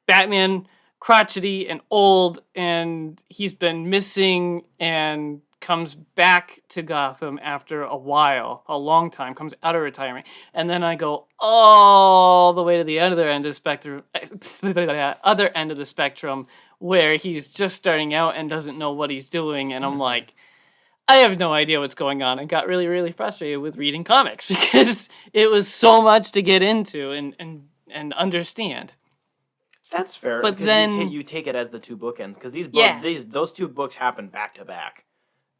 Batman crotchety and old, and he's been missing and comes back to Gotham after a long time, comes out of retirement. And then I go all the way to the other end of the spectrum, where he's just starting out and doesn't know what he's doing. And I'm like, I have no idea what's going on, and got really, really frustrated with reading comics because it was so much to get into and understand. That's fair. But then you take it as the two bookends, because those two books happen back to back.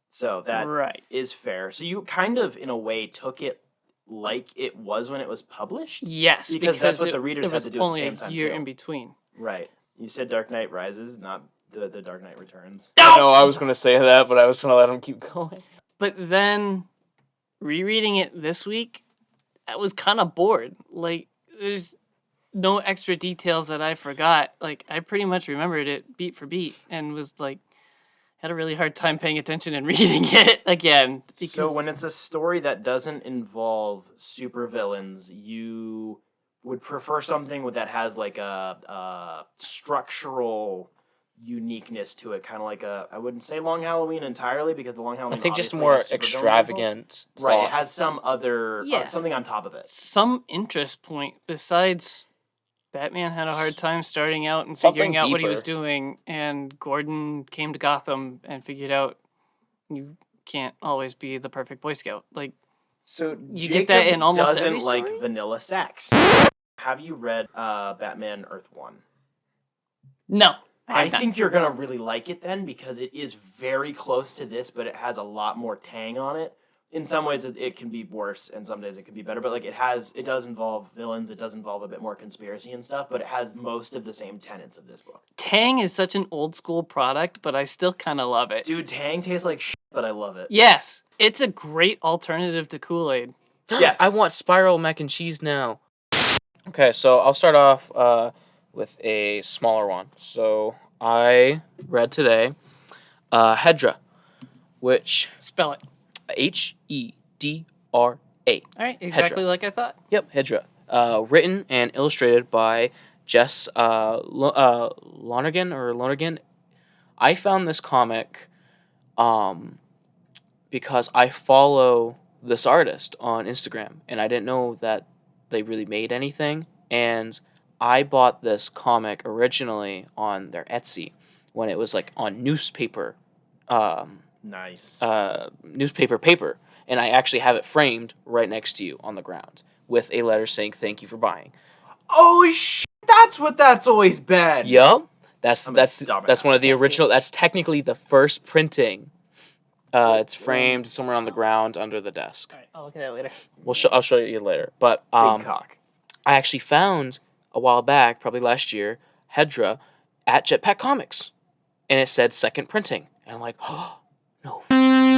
So that is fair. So you kind of, in a way, took it like it was when it was published? Yes, because that's what the readers had to do at the same time, only a year in between. Right. You said Dark Knight Rises, not the Dark Knight Returns. I know, I was going to say that, but I was going to let him keep going. But then, rereading it this week, I was kind of bored. Like, there's no extra details that I forgot. Like, I pretty much remembered it beat for beat, and was like, had a really hard time paying attention and reading it again. So when it's a story that doesn't involve supervillains, you would prefer something that has like a structural uniqueness to it, kind of like I wouldn't say Long Halloween entirely, because the Long Halloween, I think, just more extravagant plot. Right, it has some other something on top of it, some interest point besides Batman had a hard time starting out and figuring out what he was doing, and Gordon came to Gotham and figured out you can't always be the perfect Boy Scout. Like, so you get that in almost every doesn't story? like vanilla sex. Have you read Batman Earth 1? No. I think you're going to really like it then, because it is very close to this, but it has a lot more tang on it. In some ways, it can be worse, and some days it can be better. But like it does involve villains. It does involve a bit more conspiracy and stuff. But it has most of the same tenets of this book. Tang is such an old school product, but I still kind of love it. Dude, Tang tastes like shit, but I love it. Yes, it's a great alternative to Kool-Aid. Yes, I want spiral mac and cheese now. Okay, so I'll start off with a smaller one. So I read today Hedra, which spell it. Hedra. All right, exactly Hedra. like I thought. Yep, Hedra. Written and illustrated by Jess Lonergan. I found this comic because I follow this artist on Instagram, and I didn't know that they really made anything. And I bought this comic originally on their Etsy when it was like on newspaper. Nice. Newspaper paper, and I actually have it framed right next to you on the ground with a letter saying "Thank you for buying." Oh shit! That's what that's always been. Yup. That's I'm a that's one of the dumbass. original. That's technically the first printing. It's framed somewhere on the ground under the desk. All right, I'll look at that later. I'll show you later. But Big cock. I actually found a while back, probably last year, Hedra at Jetpack Comics, and it said second printing, and I'm like, oh, no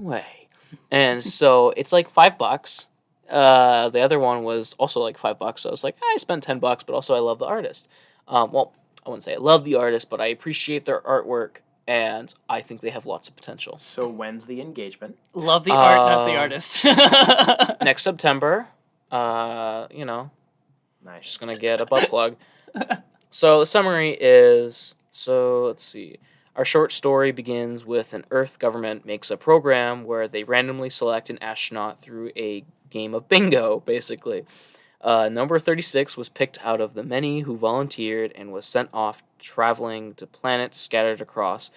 way. And so it's like $5. The other one was also like $5. So I was like, I spent $10, but also I love the artist. Well, I wouldn't say I love the artist, but I appreciate their artwork, and I think they have lots of potential. So when's the engagement? Love the art, not the artist. Next September. You know, Nice. just gonna get a butt plug. So the summary is, let's see. Our short story begins with an Earth government makes a program where they randomly select an astronaut through a game of bingo, basically. Number 36 was picked out of the many who volunteered and was sent off traveling to planets scattered across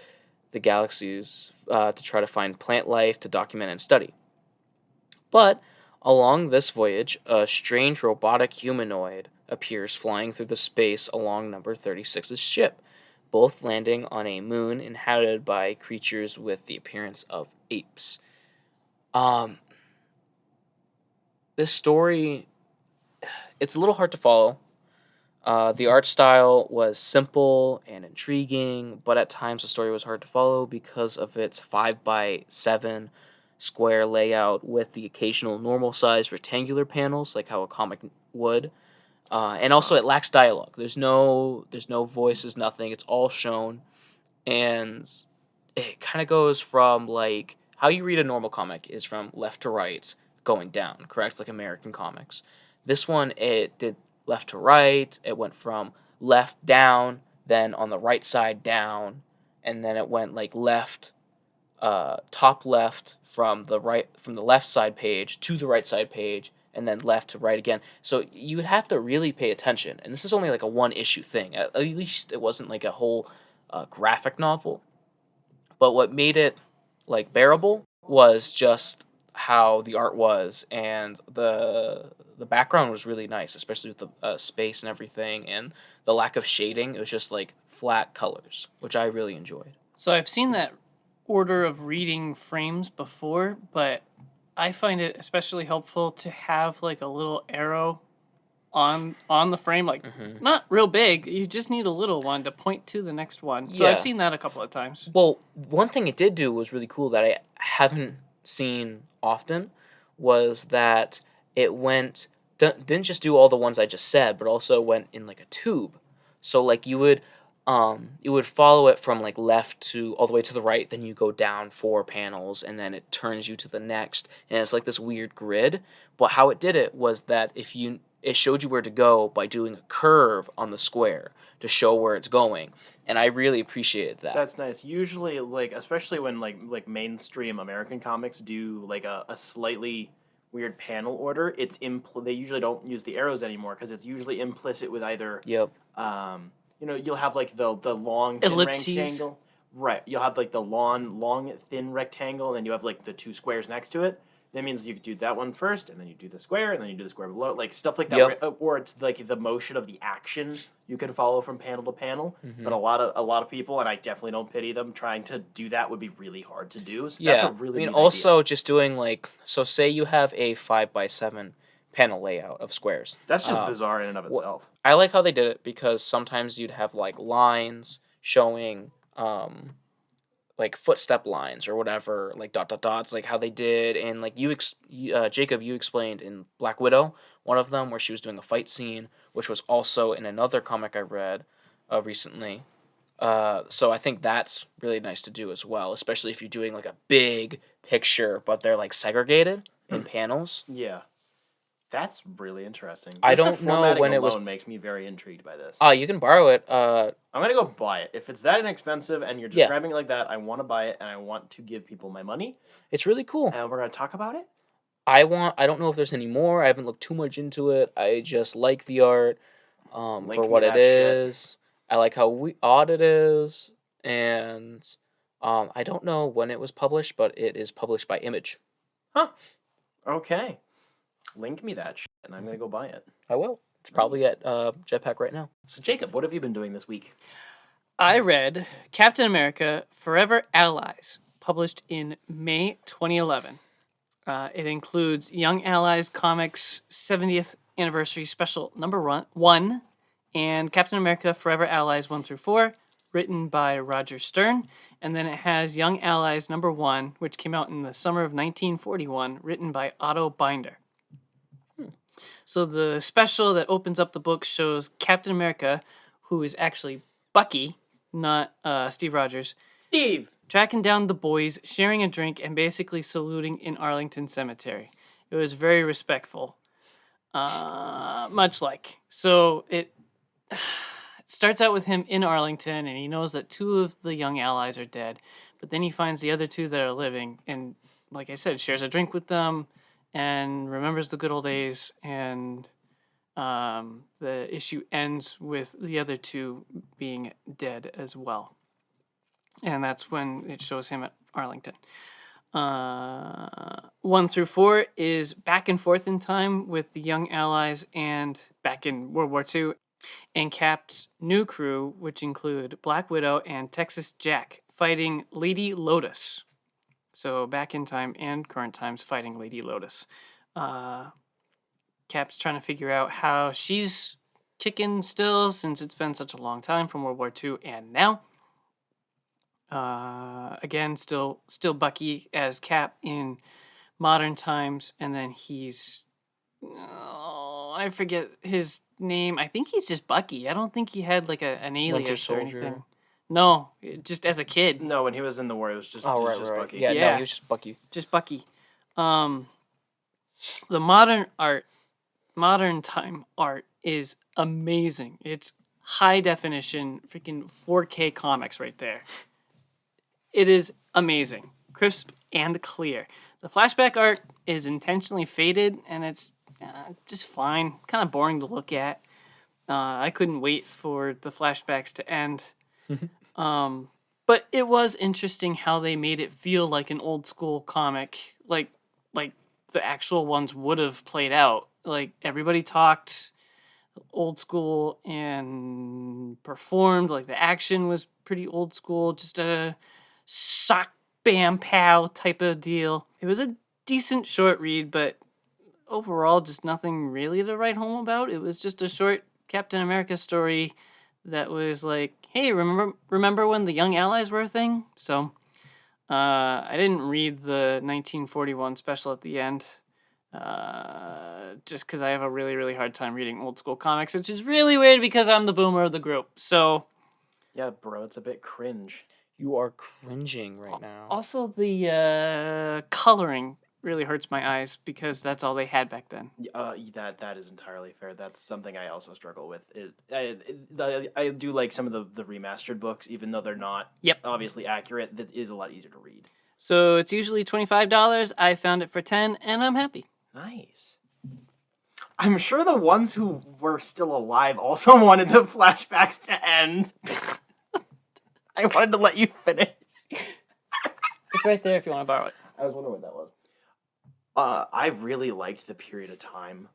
the galaxies to try to find plant life to document and study. But along this voyage, a strange robotic humanoid appears flying through the space along number 36's ship, both landing on a moon inhabited by creatures with the appearance of apes. This story, it's a little hard to follow. The art style was simple and intriguing, but at times the story was hard to follow because of its 5x7 square layout with the occasional normal-sized rectangular panels, like how a comic would. And also, it lacks dialogue. There's no voices, nothing. It's all shown, and it kind of goes from like how you read a normal comic is from left to right, going down, correct? Like American comics. This one, it did left to right. It went from left down, then on the right side down, and then it went like left, top left from the left side page to the right side page, and then left to right again. So you would have to really pay attention. And this is only like a one issue thing. At least it wasn't like a whole graphic novel. But what made it like bearable was just how the art was, and the background was really nice, especially with the space and everything, and the lack of shading. It was just like flat colors, which I really enjoyed. So I've seen that order of reading frames before, but I find it especially helpful to have like a little arrow on the frame, like not real big. You just need a little one to point to the next one. So Yeah. I've seen that a couple of times. Well, one thing it did do was really cool that I haven't seen often was that it didn't just do all the ones I just said, but also went in like a tube. So like you would follow it from like left to all the way to the right, then you go down 4 panels, and then it turns you to the next, and it's like this weird grid. But how it did it was that it showed you where to go by doing a curve on the square to show where it's going, and I really appreciated that. That's nice. Usually, like especially when like mainstream American comics do like a slightly weird panel order, they usually don't use the arrows anymore because it's usually implicit with either you'll have like the long thin ellipses. rectangle. Right. You'll have like the long thin rectangle, and then you have like the 2 squares next to it. That means you could do that one first, and then you do the square, and then you do the square below, like stuff like that. Yep. Or it's like the motion of the action you can follow from panel to panel. Mm-hmm. But a lot of people, and I definitely don't pity them, trying to do that would be really hard to do. So that's a really neat also idea. just doing like, so say you have a 5x7 panel layout of squares. That's just bizarre in and of itself. I like how they did it because sometimes you'd have like lines showing like footstep lines or whatever, like dots, like how they did, and like Jacob, you explained in Black Widow, one of them where she was doing a fight scene, which was also in another comic I read recently. So I think that's really nice to do as well, especially if you're doing like a big picture, but they're like segregated in panels. Yeah. That's really interesting. I Just the don't know formatting when it was. alone makes me very intrigued by this. You can borrow it. I'm gonna go buy it. If it's that inexpensive and you're describing it like that, I want to buy it, and I want to give people my money. It's really cool. And we're gonna talk about it. I don't know if there's any more. I haven't looked too much into it. I just like the art for what it is. I like how odd it is, and I don't know when it was published, but it is published by Image. Huh. Okay. Link me that shit, and I'm going to go buy it. I will. It's probably at Jetpack right now. So, Jacob, what have you been doing this week? I read Captain America Forever Allies, published in May 2011. It includes Young Allies Comics 70th Anniversary Special number 1 and Captain America Forever Allies 1 through 4, written by Roger Stern. And then it has Young Allies number 1, which came out in the summer of 1941, written by Otto Binder. So the special that opens up the book shows Captain America, who is actually Bucky, not Steve Rogers. Steve! Tracking down the boys, sharing a drink, and basically saluting in Arlington Cemetery. It was very respectful. Much like. So it starts out with him in Arlington, and he knows that 2 of the young allies are dead. But then he finds the other 2 that are living, and like I said, shares a drink with them, and remembers the good old days, and the issue ends with the other 2 being dead as well. And that's when it shows him at Arlington. 1 through 4 is back and forth in time with the Young Allies and back in World War II, and Cap's new crew, which include Black Widow and Texas Jack, fighting Lady Lotus. So back in time and current times fighting Lady Lotus. Cap's trying to figure out how she's kicking still, since it's been such a long time from World War II and now. Again, still Bucky as Cap in modern times, and then he's I forget his name. I think he's just Bucky. I don't think he had like an alias or anything. No, just as a kid. No, when he was in the war, it was just, Oh, it was right, just right. Bucky. Yeah, Yeah. no, he was just Bucky. Just Bucky. The modern time art is amazing. It's high definition, freaking 4K comics right there. It is amazing, crisp and clear. The flashback art is intentionally faded, and it's just fine. Kind of boring to look at. I couldn't wait for the flashbacks to end. But it was interesting how they made it feel like an old school comic, like the actual ones would have played out. Like everybody talked old school and performed. Like the action was pretty old school, just a sock bam pow type of deal. It was a decent short read, but overall just nothing really to write home about. It was just a short Captain America story that was like, hey, remember when the Young Allies were a thing? So I didn't read the 1941 special at the end, just because I have a really, really hard time reading old school comics, which is really weird because I'm the boomer of the group. So Yeah, bro, it's a bit cringe. You are cringing right now. also the coloring really hurts my eyes because that's all they had back then. That is entirely fair. That's something I also struggle with. I do like some of the remastered books, even though they're not obviously accurate. That is a lot easier to read. So it's usually $25. I found it for $10, and I'm happy. Nice. I'm sure the ones who were still alive also wanted the flashbacks to end. I wanted to let you finish. It's right there if you want to borrow it. I was wondering what that was. I really liked the period of time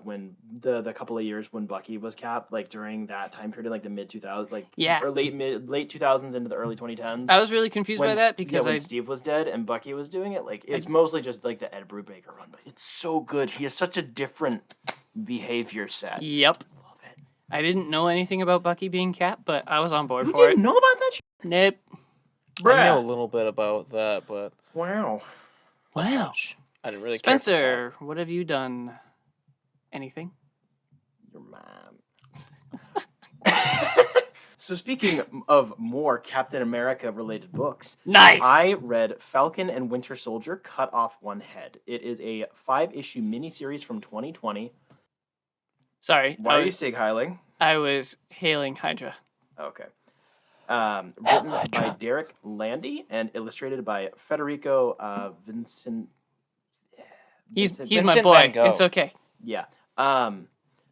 when the couple of years when Bucky was Cap, like during that time period, like the mid 2000s, like or late 2000s into the early 2010s. I was really confused by that because when Steve was dead and Bucky was doing it, like it's mostly just like the Ed Brubaker run, but it's so good. He has such a different behavior set. Yep. Love it. I didn't know anything about Bucky being Cap, but I was on board You for didn't it. know about that shit? Nope. I know a little bit about that, but Wow. Wow. I didn't really Spencer, what have you done? Anything? Your mom. So speaking of more Captain America related books, Nice. I read Falcon and Winter Soldier Cut Off One Head. It is a 5-issue miniseries from 2020. Sorry. Why are you sig heiling? I was hailing Hydra. Okay. Written by Derek Landy and illustrated by Federico Vincent. He's Vincent my boy. Van Gogh. It's okay. Yeah.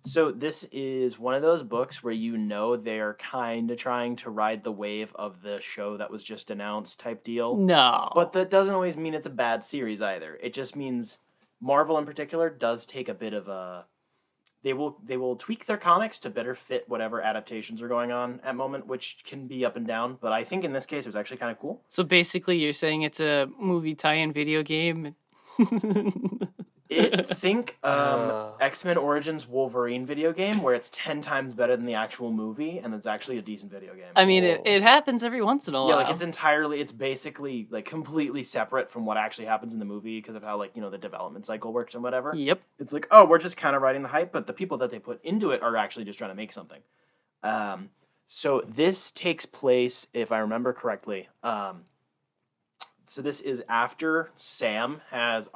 So this is one of those books where you know they're kind of trying to ride the wave of the show that was just announced type deal. No. But that doesn't always mean it's a bad series either. It just means Marvel in particular does take a bit of a. They will tweak their comics to better fit whatever adaptations are going on at moment, which can be up and down. But I think in this case it was actually kind of cool. So basically, you're saying it's a movie tie-in video game. Think X-Men Origins Wolverine video game where it's 10 times better than the actual movie, and it's actually a decent video game. I mean, it happens every once in a while. Yeah, like it's basically like completely separate from what actually happens in the movie because of how like the development cycle works and whatever. Yep. It's like, oh, we're just kind of riding the hype, but the people that they put into it are actually just trying to make something. So this takes place, if I remember correctly. So this is after Sam has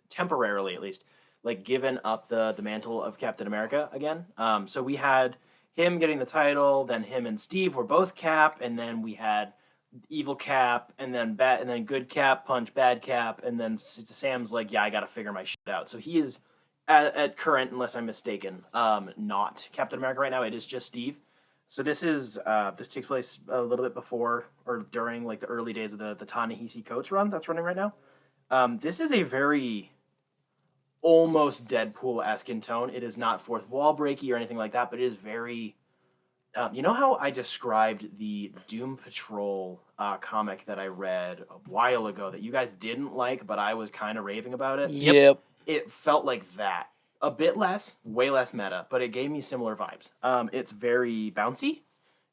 temporarily at least like given up the mantle of Captain America again. So we had him getting the title, then him and Steve were both Cap, and then we had evil Cap, and then good Cap punch bad Cap, and then Sam's like, yeah, I gotta figure my shit out. So he is at current, unless I'm mistaken, not Captain America right now. It is just Steve. So this takes place a little bit before or during like the early days of the Ta-Nehisi Coates run that's running right now. This is a very almost Deadpool-esque in tone. It is not fourth wall breaky or anything like that, but it is very. You know how I described the Doom Patrol comic that I read a while ago that you guys didn't like, but I was kind of raving about it? Yep. It felt like that. A bit less, way less meta, but it gave me similar vibes. It's very bouncy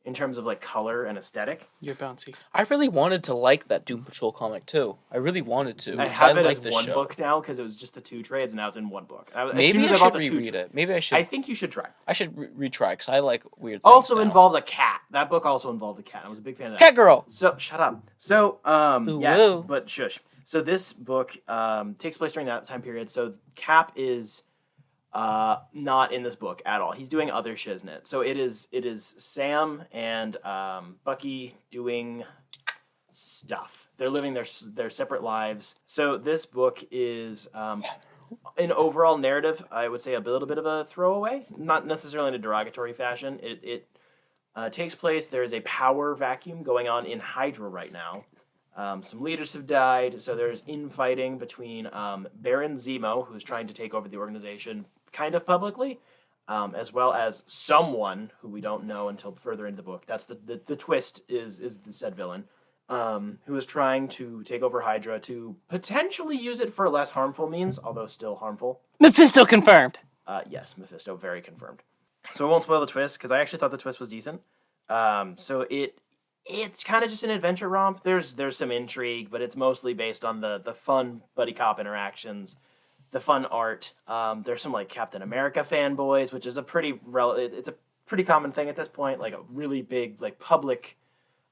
in terms of like color and aesthetic. You're bouncy. I really wanted to like that Doom Patrol comic too. I really wanted to. I have it like as one book now because it was just the 2 trades, and now it's in one book. Maybe I should reread it. Maybe I should. I think you should try. I should retry because I like weird things Also now. involved a cat. That book also involved a cat. I was a big fan of that. Cat Girl. So shut up. So Ooh, yes, woo. but shush. So this book takes place during that time period. So Cap is not in this book at all. He's doing other shiznit. So it is Sam and Bucky doing stuff. They're living their separate lives. So this book is an overall narrative, I would say a little bit of a throwaway, not necessarily in a derogatory fashion. It takes place, there is a power vacuum going on in Hydra right now. Some leaders have died, so there's infighting between Baron Zemo, who's trying to take over the organization kind of publicly, as well as someone who we don't know until further into the book. That's the twist is the said villain, who is trying to take over Hydra to potentially use it for less harmful means, although still harmful. Mephisto confirmed. Yes, Mephisto, very confirmed. So I won't spoil the twist, because I actually thought the twist was decent. So it's kind of just an adventure romp. There's some intrigue, but it's mostly based on the fun buddy cop interactions, the fun art. There's some like Captain America fanboys, which is it's a pretty common thing at this point, like a really big like public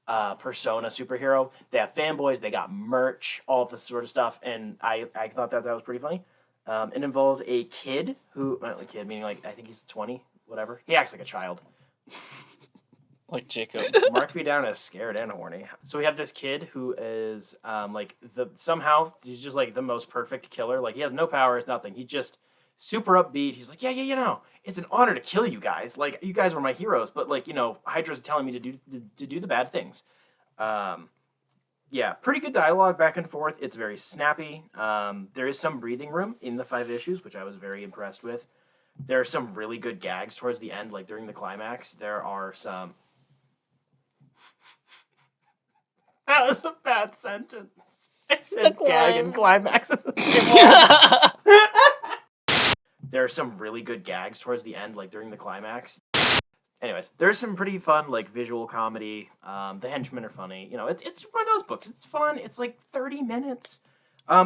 persona superhero. They have fanboys, they got merch, all of this sort of stuff, and I thought that was pretty funny. It involves a kid who, not a kid, meaning like I think he's 20, whatever. He acts like a child. Like Jacob. Mark me down as scared and horny. So we have this kid who is somehow he's just like the most perfect killer. Like he has no powers, nothing. He's just super upbeat. He's like, yeah, it's an honor to kill you guys. Like you guys were my heroes, but like Hydra's telling me to do the bad things. Yeah, pretty good dialogue back and forth. It's very snappy. There is some breathing room in the 5 issues, which I was very impressed with. There are some really good gags towards the end, like during the climax. There are some. That was a bad sentence. I said gag and climax at the same time. There are some really good gags towards the end, like during the climax. Anyways, there's some pretty fun, like, visual comedy. The henchmen are funny. It's one of those books. It's fun. It's like 30 minutes.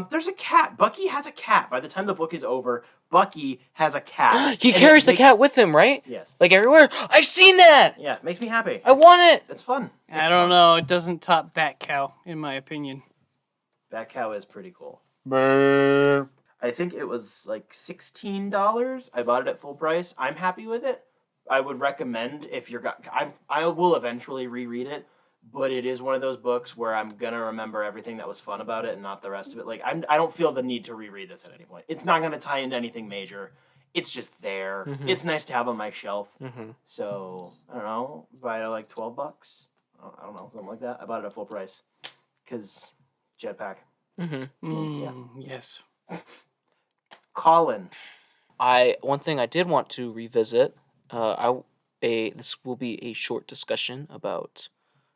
There's a cat. Bucky has a cat. By the time the book is over, Bucky has a cat. He carries the cat with him, right? Yes. Like everywhere. I've seen that. Yeah, it makes me happy. I want it. It's fun. I don't know. It doesn't top Bat Cow, in my opinion. Bat Cow is pretty cool. Brr. I think it was like $16. I bought it at full price. I'm happy with it. I would recommend if you're... I will eventually reread it, but it is one of those books where I'm going to remember everything that was fun about it and not the rest of it. Like, I don't feel the need to reread this at any point. It's not going to tie into anything major. It's just there. Mm-hmm. It's nice to have on my shelf. Mm-hmm. So, I don't know, buy it at like $12. I don't know, something like that. I bought it at full price because Jetpack. Mm-hmm. Yes. Colin. One thing I did want to revisit. This will be a short discussion about,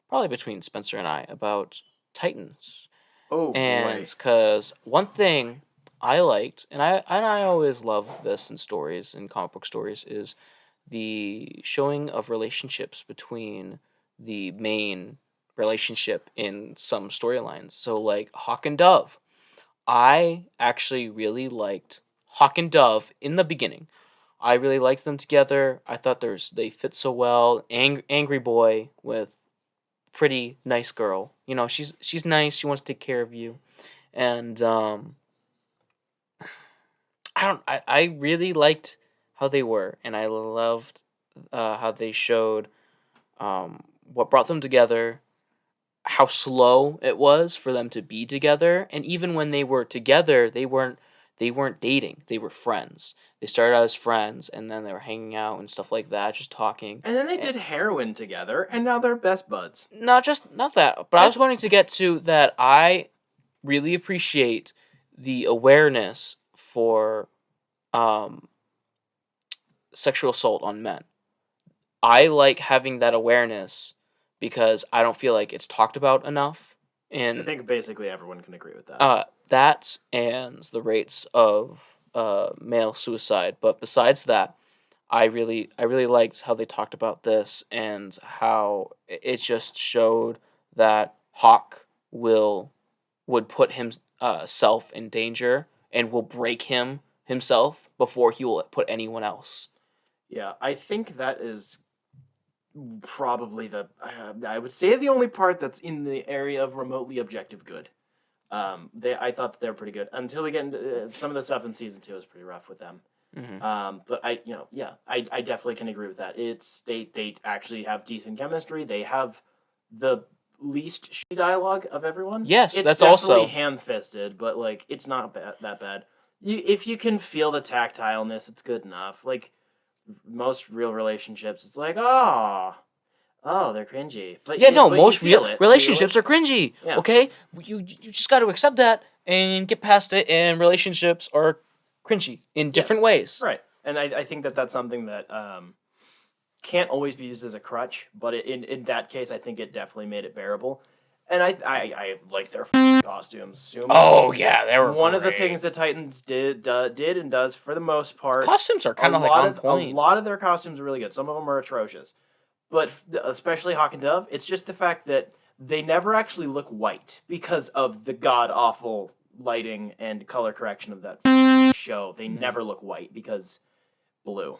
probably between Spencer and I, about Titans. Oh, And boy. because one thing I liked, and I always love this in stories, in comic book stories, is the showing of relationships between the main relationship in some storylines. So like Hawk and Dove. I actually really liked Hawk and Dove in the beginning. I really liked them together. I thought they fit so well. Angry boy with pretty nice girl. You know, she's nice. She wants to take care of you, and I really liked how they were, and I loved how they showed what brought them together, how slow it was for them to be together, and even when they were together, they weren't dating. They were friends. They started out as friends, and then they were hanging out and stuff like that, just talking. And then they did heroin together, and now they're best buds. Not that, but I was wanting to get to that. I really appreciate the awareness for sexual assault on men. I like having that awareness because I don't feel like it's talked about enough. And I think basically everyone can agree with that. That and the rates of male suicide. But besides that, I really liked how they talked about this and how it just showed that Hawk would put himself in danger and will break himself before he will put anyone else. Yeah, I think that is probably I would say the only part that's in the area of remotely objective good. I thought that they were pretty good until we get into some of the stuff in season 2 is pretty rough with them. Mm-hmm. But I definitely can agree with that. They actually have decent chemistry. They have the least shitty dialogue of everyone. Yes, it's that's definitely also ham-fisted, but like it's not that bad. If you can feel the tactileness, it's good enough. Like most real relationships, it's like oh, they're cringy. But most real relationships are cringy. Yeah. Okay, you just got to accept that and get past it. And relationships are cringy in different ways. Right, and I think that's something that can't always be used as a crutch, but in that case, I think it definitely made it bearable. And I like their costumes. Oh yeah, they were one of the great. things the Titans did and does for the most part. Costumes are kind of like on point. A lot of their costumes are really good. Some of them are atrocious, but especially Hawk and Dove, it's just the fact that they never actually look white because of the god awful lighting and color correction of that show. They never look white because blue.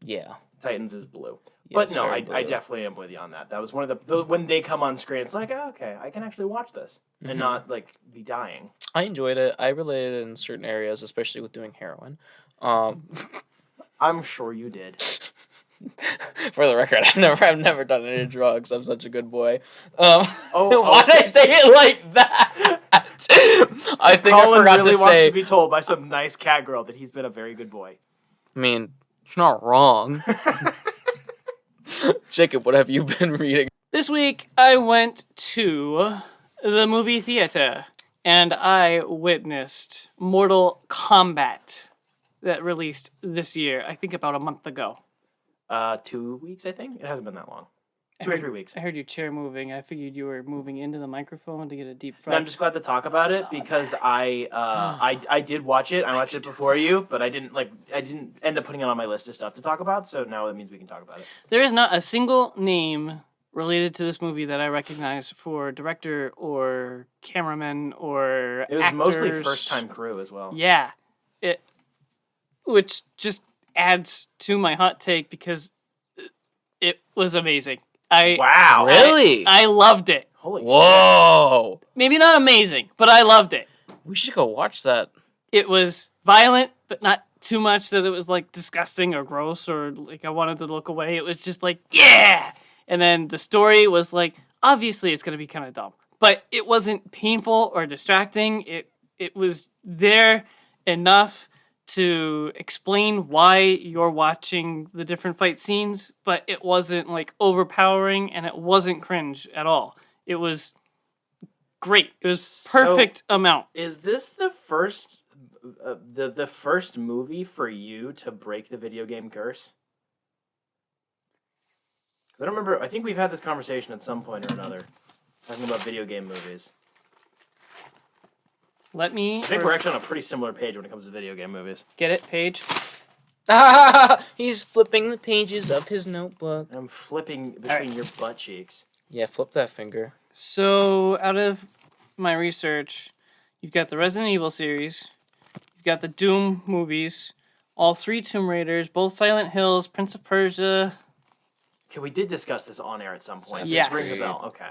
Yeah, Titans is blue. Yeah, but no, I definitely am with you on that. That was one of the when they come on screen, it's like, oh, okay, I can actually watch this and not like be dying. I enjoyed it. I related in certain areas, especially with doing heroin. I'm sure you did. For the record, I've never done any drugs. I'm such a good boy. Why did I say it like that? I think Colin I forgot really to wants say. to be told by some nice cat girl that he's been a very good boy. I mean, you're not wrong. Jacob, what have you been reading? This week, I went to the movie theater, and I witnessed Mortal Kombat that released this year, I think about a month ago. 2 weeks, I think? It hasn't been that long. 2 or 3 weeks. I heard your chair moving. I figured you were moving into the microphone to get a deep No, front. I'm just glad to talk about it because I did watch it. I watched it before you, but I didn't end up putting it on my list of stuff to talk about. So now that means we can talk about it. There is not a single name related to this movie that I recognize for director or cameraman or It was actors. mostly first-time crew as well. Yeah, which just adds to my hot take because it was amazing. Wow! Really? I loved it. Holy Whoa! Maybe not amazing, but I loved it. We should go watch that. It was violent, but not too much that it was like disgusting or gross or like I wanted to look away. It was just like, yeah! And then the story was like, obviously it's going to be kind of dumb, but it wasn't painful or distracting. It was there enough to explain why you're watching the different fight scenes, but it wasn't like overpowering and it wasn't cringe at all. It was great. It was perfect amount. Is this the first the first movie for you to break the video game curse? I don't remember. I think we've had this conversation at some point or another, talking about video game movies. Let me. I think we're actually on a pretty similar page when it comes to video game movies. Get it, Paige? He's flipping the pages of his notebook. I'm flipping between your butt cheeks. Yeah, flip that finger. So, out of my research, you've got the Resident Evil series, you've got the Doom movies, all 3 Tomb Raiders, both Silent Hills, Prince of Persia. Okay, we did discuss this on air at some point. Yes. This rings a bell. Okay.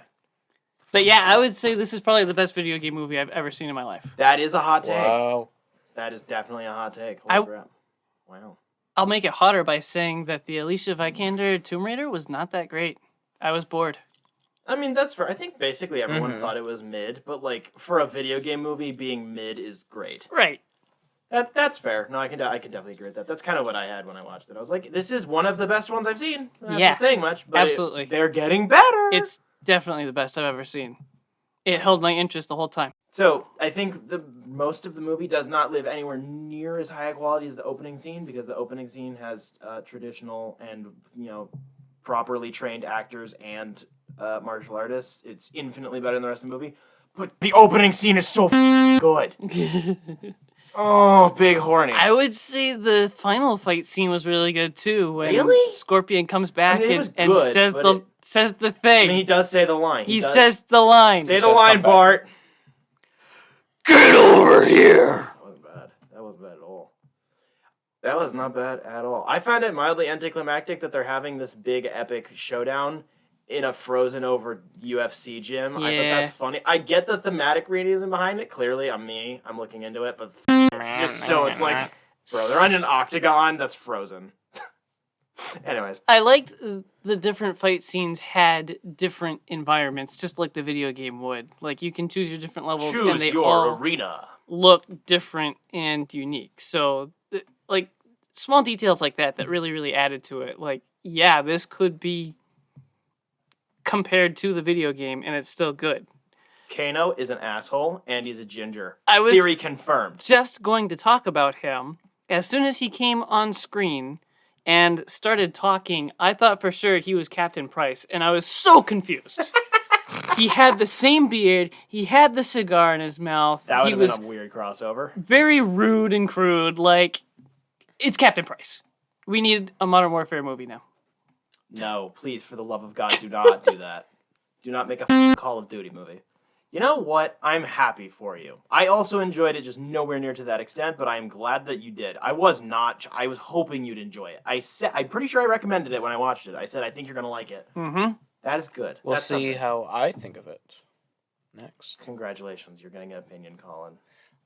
But yeah, I would say this is probably the best video game movie I've ever seen in my life. That is a hot take. Wow. That is definitely a hot take. Holy crap. Wow. I'll make it hotter by saying that the Alicia Vikander Tomb Raider was not that great. I was bored. I mean, that's fair. I think basically everyone thought it was mid, but like for a video game movie, being mid is great. Right. That's fair. No, I can definitely agree with that. That's kind of what I had when I watched it. I was like, this is one of the best ones I've seen. That's not saying much, but absolutely. They're getting better. It's definitely the best I've ever seen. It held my interest the whole time. So I think most of the movie does not live anywhere near as high a quality as the opening scene, because the opening scene has traditional and properly trained actors and martial artists. It's infinitely better than the rest of the movie. But the opening scene is so good. Oh, big horny. I would say the final fight scene was really good too. When Really? Scorpion comes back it was and good, says the thing. I mean, he does say the line. He says the line. Say the line, Bart. Get over here! That wasn't bad. That wasn't bad at all. That was not bad at all. I found it mildly anticlimactic that they're having this big epic showdown in a frozen over UFC gym. Yeah. I thought that's funny. I get the thematic reason behind it. Clearly, I'm looking into it, but it's just so, it's like, bro, they're on an octagon that's frozen. Anyways. I liked the different fight scenes had different environments, just like the video game would. Like, you can choose your different levels, and they all arena. look different and unique. So, like, small details like that really, really added to it. Like, yeah, this could be compared to the video game, and it's still good. Kano is an asshole, and he's a ginger. was Theory confirmed. Just going to talk about him. As soon as he came on screen and started talking, I thought for sure he was Captain Price, and I was so confused. He had the same beard. He had the cigar in his mouth. That would have been a weird crossover. Very rude and crude. Like, it's Captain Price. We need a Modern Warfare movie now. No, please, for the love of God, do not do that. Do not make a Call of Duty movie. You know what? I'm happy for you. I also enjoyed it, just nowhere near to that extent, but I'm glad that you did. I was hoping you'd enjoy it. I'm pretty sure I recommended it when I watched it. I said, I think you're going to like it. Mm-hmm. That is good. We'll That's see something. how I think of it next. Congratulations, you're getting an opinion, Colin.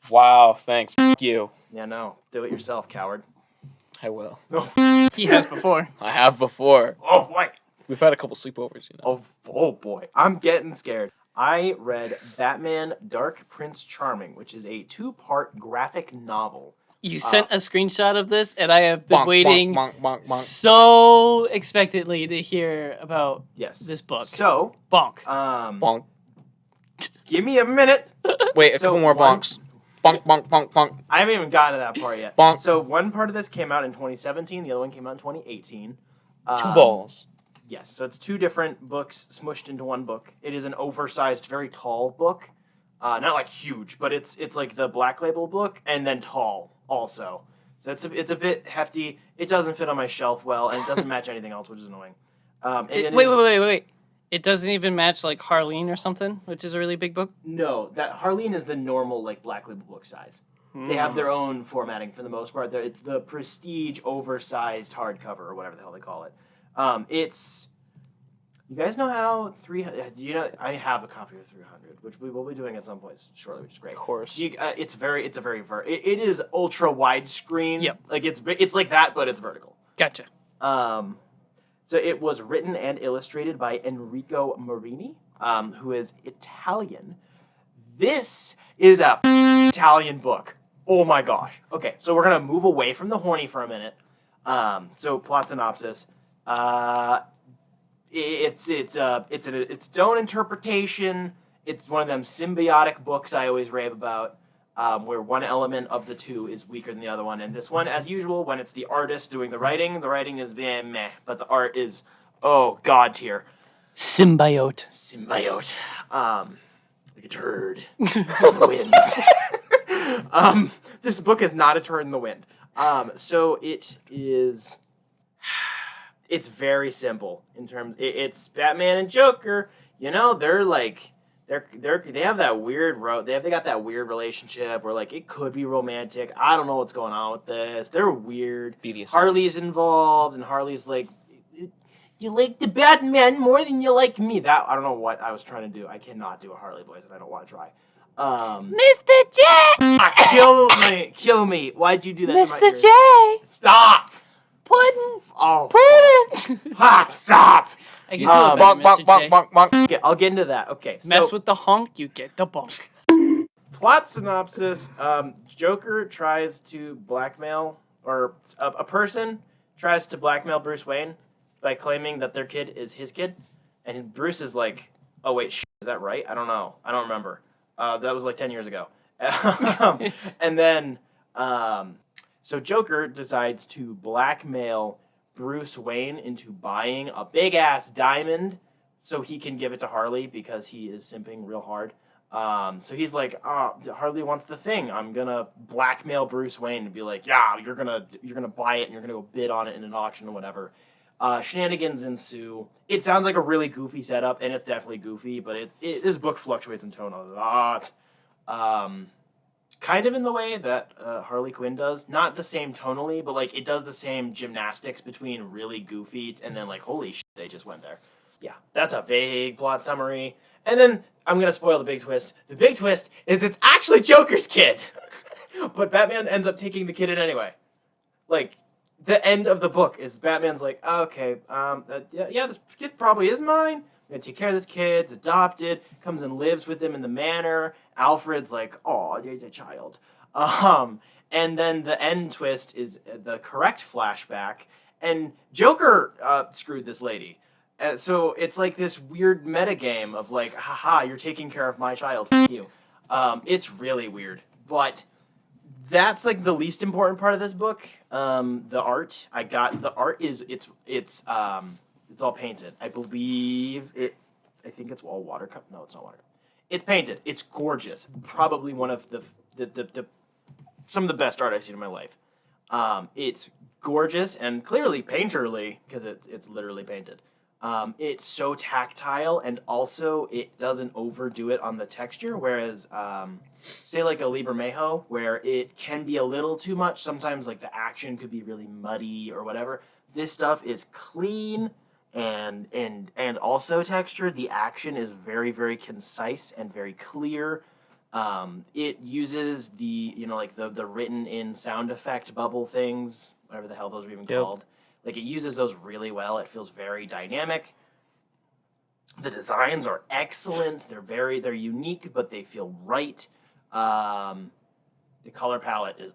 Wow, thanks. F you. Yeah, no. Do it yourself, coward. I will. He has before. I have before. Oh, boy. We've had a couple sleepovers, you know. Oh, boy. I'm getting scared. I read Batman Dark Prince Charming, which is a 2-part graphic novel. You sent a screenshot of this, and I have been Bonk, waiting bonk, bonk, bonk, bonk. so expectantly to hear about this book. So, Bonk. Bonk. Give me a minute. Wait, a So couple more one- bonks. Bonk, bonk, bonk, bonk. I haven't even gotten to that part yet. Bonk. So one part of this came out in 2017. The other one came out in 2018. 2 balls. Yes, so it's 2 different books smushed into one book. It is an oversized, very tall book. Not like huge, but it's like the Black Label book, and then tall also. So it's a bit hefty. It doesn't fit on my shelf well, and it doesn't match anything else, which is annoying. Wait. It doesn't even match like Harleen or something, which is a really big book? No, that Harleen is the normal like Black Label book size. They have their own formatting for the most part. It's the prestige oversized hardcover or whatever the hell they call it. It's, you guys know how 300, I have a copy of 300, which we will be doing at some point shortly, which is great. Of course. It is ultra widescreen. Yep. Like it's like that, but it's vertical. Gotcha. So it was written and illustrated by Enrico Marini, who is Italian. This is a Italian book. Oh my gosh. Okay, so we're gonna move away from the horny for a minute. So plot synopsis. It's its own interpretation. It's one of them symbiotic books I always rave about. where one element of the two is weaker than the other one. And this one, as usual, when it's the artist doing the writing is meh, but the art is, god tier. Symbiote. Like a turd in the wind. This book is not a turd in the wind. So it is. It's very simple in terms. It's Batman and Joker. You know, they're like. They have that weird they got that weird relationship where like it could be romantic. I don't know what's going on with this. They're weird. BDSM. Harley's involved, and Harley's like, you like the Batman more than you like me. That I don't know what I was trying to do. I cannot do a Harley voice, and I don't want to try. Mr. J. Kill me. Why'd you do that? Mr. To my ears? J. Stop. Puddin'. Puddin'. Stop. I can do it better, Mr. J. Okay, I'll get into that. Okay. Mess with the honk, you get the bunk. Plot synopsis. Joker tries to blackmail, or a person tries to blackmail Bruce Wayne by claiming that their kid is his kid. And Bruce is like, oh, wait, is that right? I don't know. I don't remember. That was like 10 years ago. And then, so Joker decides to blackmail Bruce Wayne into buying a big-ass diamond so he can give it to Harley because he is simping real hard. So he's like, Harley wants the thing. I'm gonna blackmail Bruce Wayne and be like, yeah, you're gonna buy it and you're gonna go bid on it in an auction or whatever. Shenanigans ensue. It sounds like a really goofy setup, and it's definitely goofy, but this book fluctuates in tone a lot. Kind of in the way that Harley Quinn does. Not the same tonally, but like it does the same gymnastics between really goofy and then like, holy shit, they just went there. Yeah, that's a vague plot summary. And then I'm going to spoil the big twist. The big twist is it's actually Joker's kid. But Batman ends up taking the kid in anyway. Like, the end of the book is Batman's like, okay, this kid probably is mine. I'm going to take care of this kid. It's adopted. Comes and lives with him in the manor. Alfred's like, oh, there's a child. And then the end twist is the correct flashback. And Joker screwed this lady. So it's like this weird metagame of like, haha, you're taking care of my child. F you. It's really weird. But that's like the least important part of this book. The art. The art is it's all painted. I believe it. I think it's all watercolor. No, it's not watercolor. It's painted. It's gorgeous. Probably one of the some of the best art I've seen in my life. It's gorgeous and clearly painterly because it's literally painted. It's so tactile and also it doesn't overdo it on the texture. Whereas, say like a Libermejo, where it can be a little too much. Sometimes like the action could be really muddy or whatever. This stuff is clean and also textured. The action is very, very concise and very clear. It uses the written in sound effect bubble things, whatever the hell those are even called. Like, it uses those really well. It feels very dynamic. The designs are excellent. They're unique, but they feel right. The color palette is,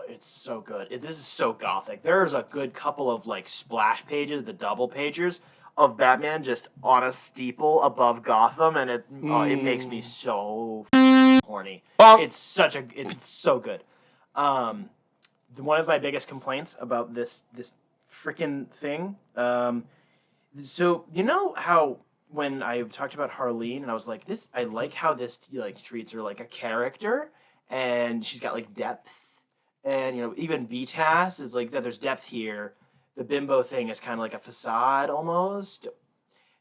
it's so good. This is so gothic. There's a good couple of, like, splash pages, the double pagers, of Batman just on a steeple above Gotham, and it makes me so horny. It's so good. One of my biggest complaints about this freaking thing. So you know how when I talked about Harleen and I was like, I like how this like treats her like a character, and she's got like depth, and even VTAS is like that. There's depth here. The bimbo thing is kind of like a facade almost.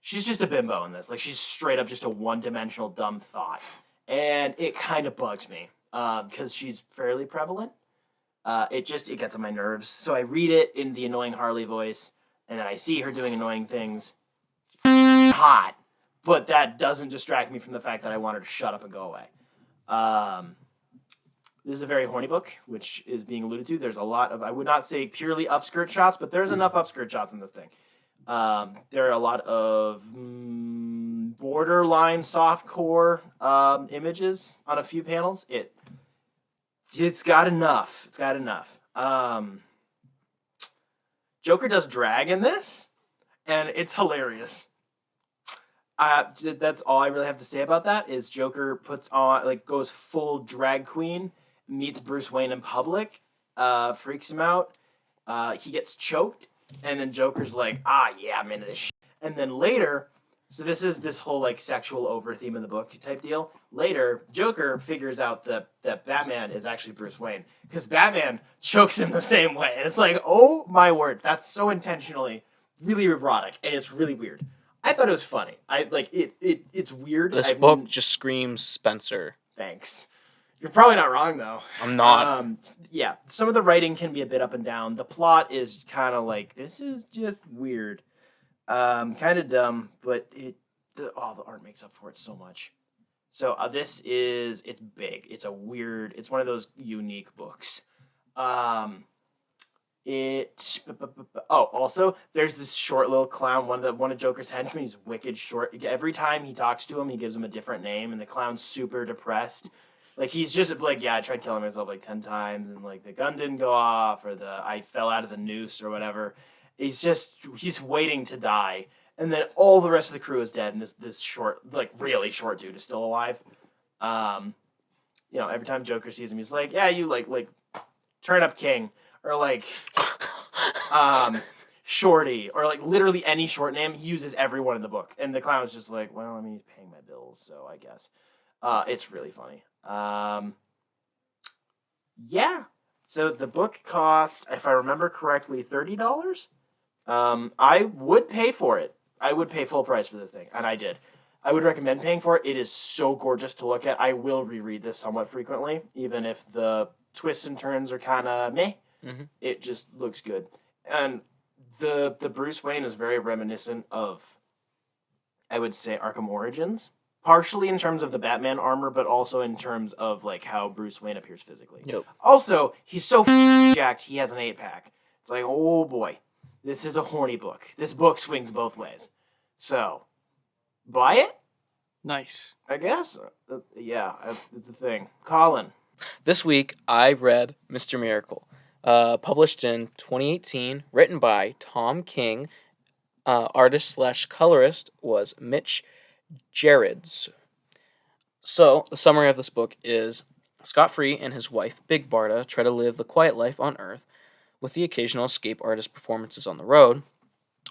She's just a bimbo in this. Like, she's straight up just a one-dimensional dumb thought, and it kind of bugs me because she's fairly prevalent. It gets on my nerves. So I read it in the annoying Harley voice, and then I see her doing annoying things. Hot. But that doesn't distract me from the fact that I want her to shut up and go away. This is a very horny book, which is being alluded to. There's a lot of, I would not say purely upskirt shots, but there's enough upskirt shots in this thing. There are a lot of borderline softcore images on a few panels. It's got enough. It's got enough. Joker does drag in this, and it's hilarious. That's all I really have to say about that. Is Joker puts on goes full drag queen meets Bruce Wayne in public, freaks him out. He gets choked, and then Joker's like, yeah, I'm into this shit. And then later, so this is this whole like sexual over theme in the book type deal. Later, Joker figures out that Batman is actually Bruce Wayne because Batman chokes him the same way, and it's like, oh my word, that's so intentionally really erotic, and it's really weird. I thought it was funny. I like it. It's weird. This book just screams Spencer. Thanks. You're probably not wrong though. I'm not. Yeah, some of the writing can be a bit up and down. The plot is kind of like, this is just weird. Kind of dumb, but the art makes up for it so much. So it's big. It's one of those unique books. Also, there's this short little clown, one of Joker's henchmen. He's wicked short. Every time he talks to him, he gives him a different name, and the clown's super depressed. Like, he's just like, yeah, I tried killing myself like 10 times, and like the gun didn't go off, or I fell out of the noose, or whatever. He's waiting to die, and then all the rest of the crew is dead, and this short, like really short dude is still alive. Every time Joker sees him, he's like, yeah, you like turn up king, or like Shorty, or like literally any short name. He uses everyone in the book, and the clown's just like, well, I mean, he's paying my bills, so I guess. It's really funny. Yeah. So the book cost, if I remember correctly, $30. I would pay for it. I would pay full price for this thing, and I did. I would recommend paying for it. It is so gorgeous to look at. I will reread this somewhat frequently, even if the twists and turns are kind of meh. Mm-hmm. It just looks good. And the Bruce Wayne is very reminiscent of, I would say, Arkham Origins. Partially in terms of the Batman armor, but also in terms of like how Bruce Wayne appears physically. Yep. Also, he's so jacked, he has an 8-pack. It's like, oh boy, this is a horny book. This book swings both ways. So, buy it? Nice. I guess. It's a thing. Colin. This week, I read Mr. Miracle, published in 2018, written by Tom King. Artist/colorist was Mitch Gerrards. So, the summary of this book is Scott Free and his wife, Big Barda, try to live the quiet life on Earth with the occasional escape artist performances on the road,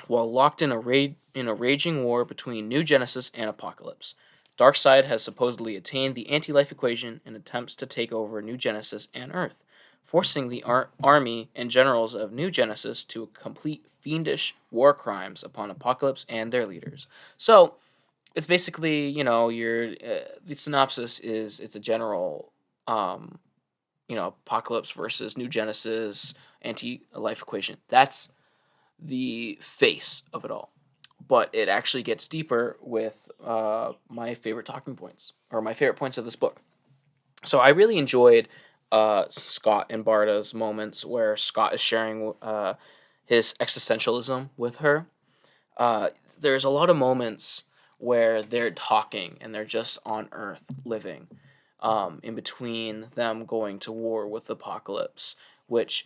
while locked in a raging war between New Genesis and Apocalypse. Darkseid has supposedly attained the anti-life equation and attempts to take over New Genesis and Earth, forcing the army and generals of New Genesis to complete fiendish war crimes upon Apocalypse and their leaders. So, it's basically, the synopsis is it's a general, Apocalypse versus New Genesis anti-life equation. That's the face of it all. But it actually gets deeper with my favorite talking points, or my favorite points of this book. So I really enjoyed Scott and Barda's moments where Scott is sharing his existentialism with her. There's a lot of moments where they're talking and they're just on Earth living, in between them going to war with Apocalypse, which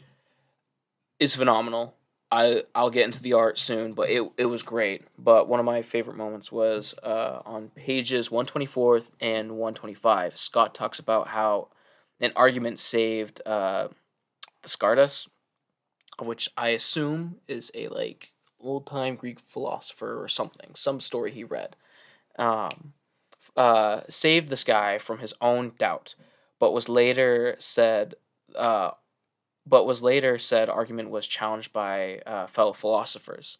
is phenomenal. I'll get into the art soon, but it was great. But one of my favorite moments was on pages 124 and 125. Scott talks about how an argument saved the Stardust, which I assume is a old-time Greek philosopher or something, some story he read. Saved this guy from his own doubt, but was later said argument was challenged by fellow philosophers.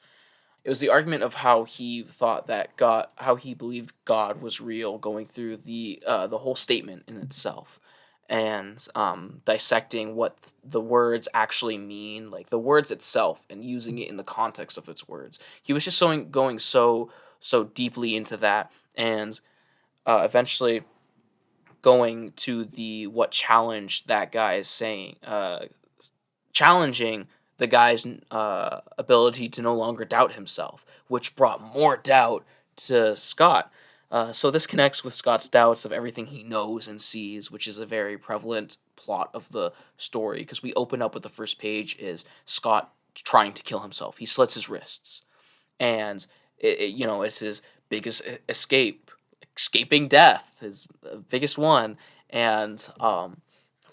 It was the argument of how he thought that how he believed God was real, going through the whole statement in itself, and dissecting what the words actually mean, like the words itself, and using it in the context of its words. He was just going so deeply into that, and eventually going to what challenged that guy is saying, challenging the guy's ability to no longer doubt himself, which brought more doubt to Scott. So this connects with Scott's doubts of everything he knows and sees, which is a very prevalent plot of the story, because we open up with the first page is Scott trying to kill himself. He slits his wrists, and it's his biggest escaping death, his biggest one, and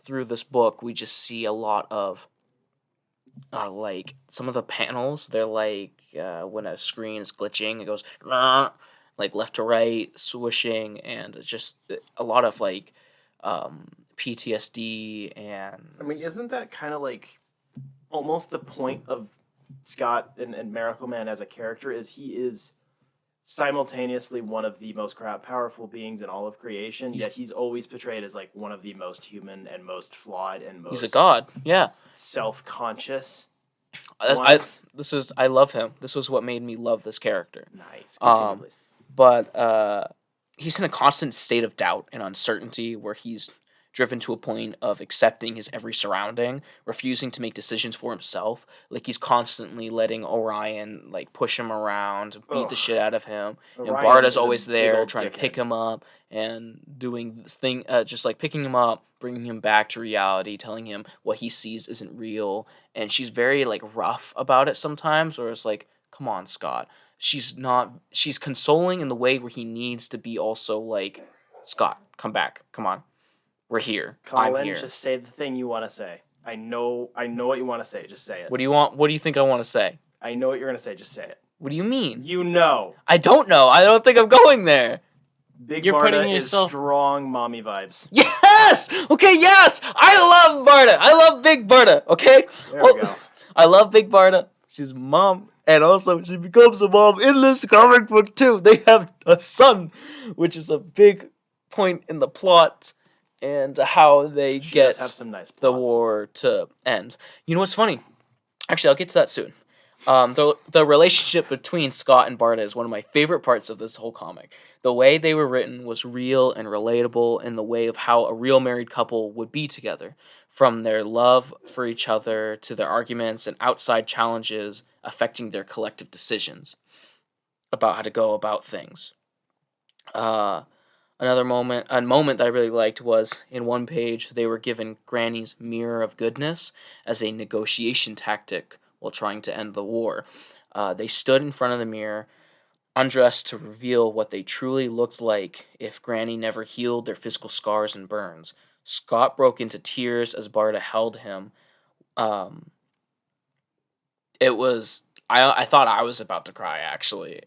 through this book, we just see a lot of like some of the panels. They're like when a screen is glitching, it goes like left to right, swooshing, and it's just a lot of like PTSD and. I mean, isn't that kind of like almost the point of Scott and Miracle Man as a character? Is he is simultaneously one of the most powerful beings in all of creation, yet he's always portrayed as like one of the most human and most flawed and most He's a god, yeah. Self-conscious. I love him. This was what made me love this character. Nice. Continue, please. But he's in a constant state of doubt and uncertainty where he's driven to a point of accepting his every surrounding, refusing to make decisions for himself. Like, he's constantly letting Orion, like, push him around, beat the shit out of him. Orion, and Barda's always there trying to pick him up and doing this thing, just, like, picking him up, bringing him back to reality, telling him what he sees isn't real. And she's very, like, rough about it sometimes, or it's like, come on, Scott. She's consoling in the way where he needs to be also, like, Scott, come back, come on. We're here. Colin, I'm here. Just say the thing you want to say. I know what you want to say. Just say it. What do you want? What do you think I want to say? I know what you're going to say. Just say it. What do you mean? You know. I don't know. I don't think I'm going there. You're putting yourself... is strong mommy vibes. Yes! Okay, yes! I love Barda. I love Big Barda, okay? There we go. I love Big Barda. She's mom. And also, she becomes a mom in this comic book, too. They have a son, which is a big point in the plot. And how they get the war to end. You know what's funny? Actually, I'll get to that soon. The relationship between Scott and Barda is one of my favorite parts of this whole comic. The way they were written was real and relatable in the way of how a real married couple would be together. From their love for each other to their arguments and outside challenges affecting their collective decisions about how to go about things. A moment that I really liked was in one page they were given Granny's Mirror of Goodness as a negotiation tactic while trying to end the war. They stood in front of the mirror, undressed to reveal what they truly looked like if Granny never healed their physical scars and burns. Scott broke into tears as Barda held him. I thought I was about to cry, actually.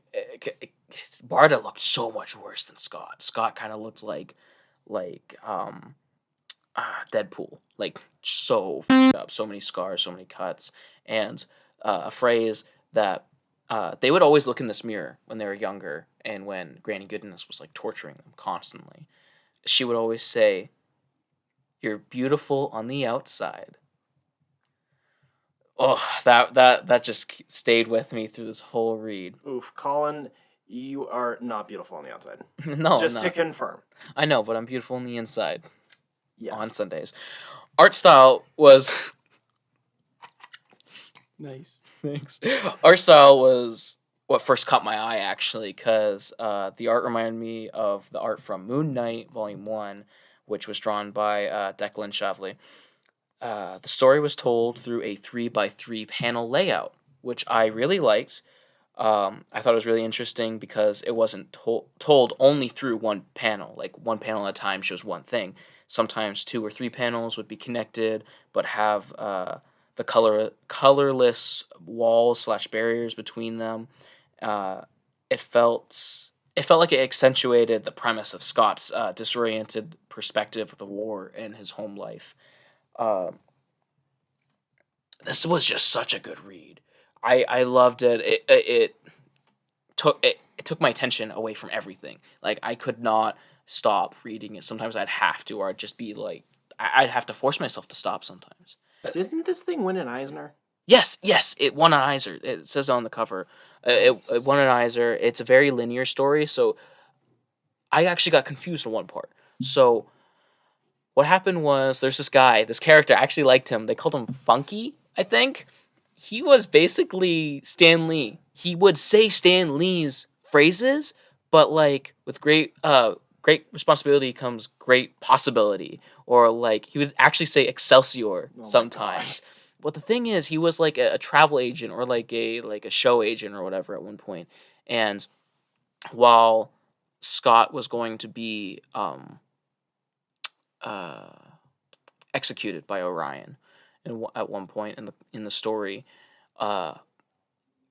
Barda looked so much worse than Scott. Scott kind of looked like Deadpool. Like, so f***ed up. So many scars, so many cuts. And a phrase that they would always look in this mirror when they were younger and when Granny Goodness was, like, torturing them constantly. She would always say, "You're beautiful on the outside." Oh, that just stayed with me through this whole read. Oof, Colin, you are not beautiful on the outside. No, just to confirm. I know, but I'm beautiful on the inside. Yes. On Sundays. Art style was nice. Thanks. Art style was what first caught my eye, actually, because the art reminded me of the art from Moon Knight, Volume 1, which was drawn by Declan Shavley. The story was told through a 3x3 panel layout, which I really liked. I thought it was really interesting because it wasn't told only through one panel. Like, one panel at a time shows one thing. Sometimes 2 or 3 panels would be connected, but have the colorless walls / barriers between them. It felt like it accentuated the premise of Scott's disoriented perspective of the war and his home life. This was just such a good read. I loved it. It took my attention away from everything. Like, I could not stop reading it. Sometimes I'd have to, or I'd just be like, I'd have to force myself to stop sometimes. Didn't this thing win an Eisner? Yes, it won an Eisner. It says on the cover. It won an Eisner. It's a very linear story, so I actually got confused in one part. So what happened was there's this character, I actually liked him. They called him Funky, I think. He was basically Stan Lee. He would say Stan Lee's phrases, but like with great responsibility comes great possibility. Or like he would actually say Excelsior sometimes. But the thing is, he was like a travel agent or like a show agent or whatever at one point. And while Scott was going to be executed by Orion. And at one point in the story,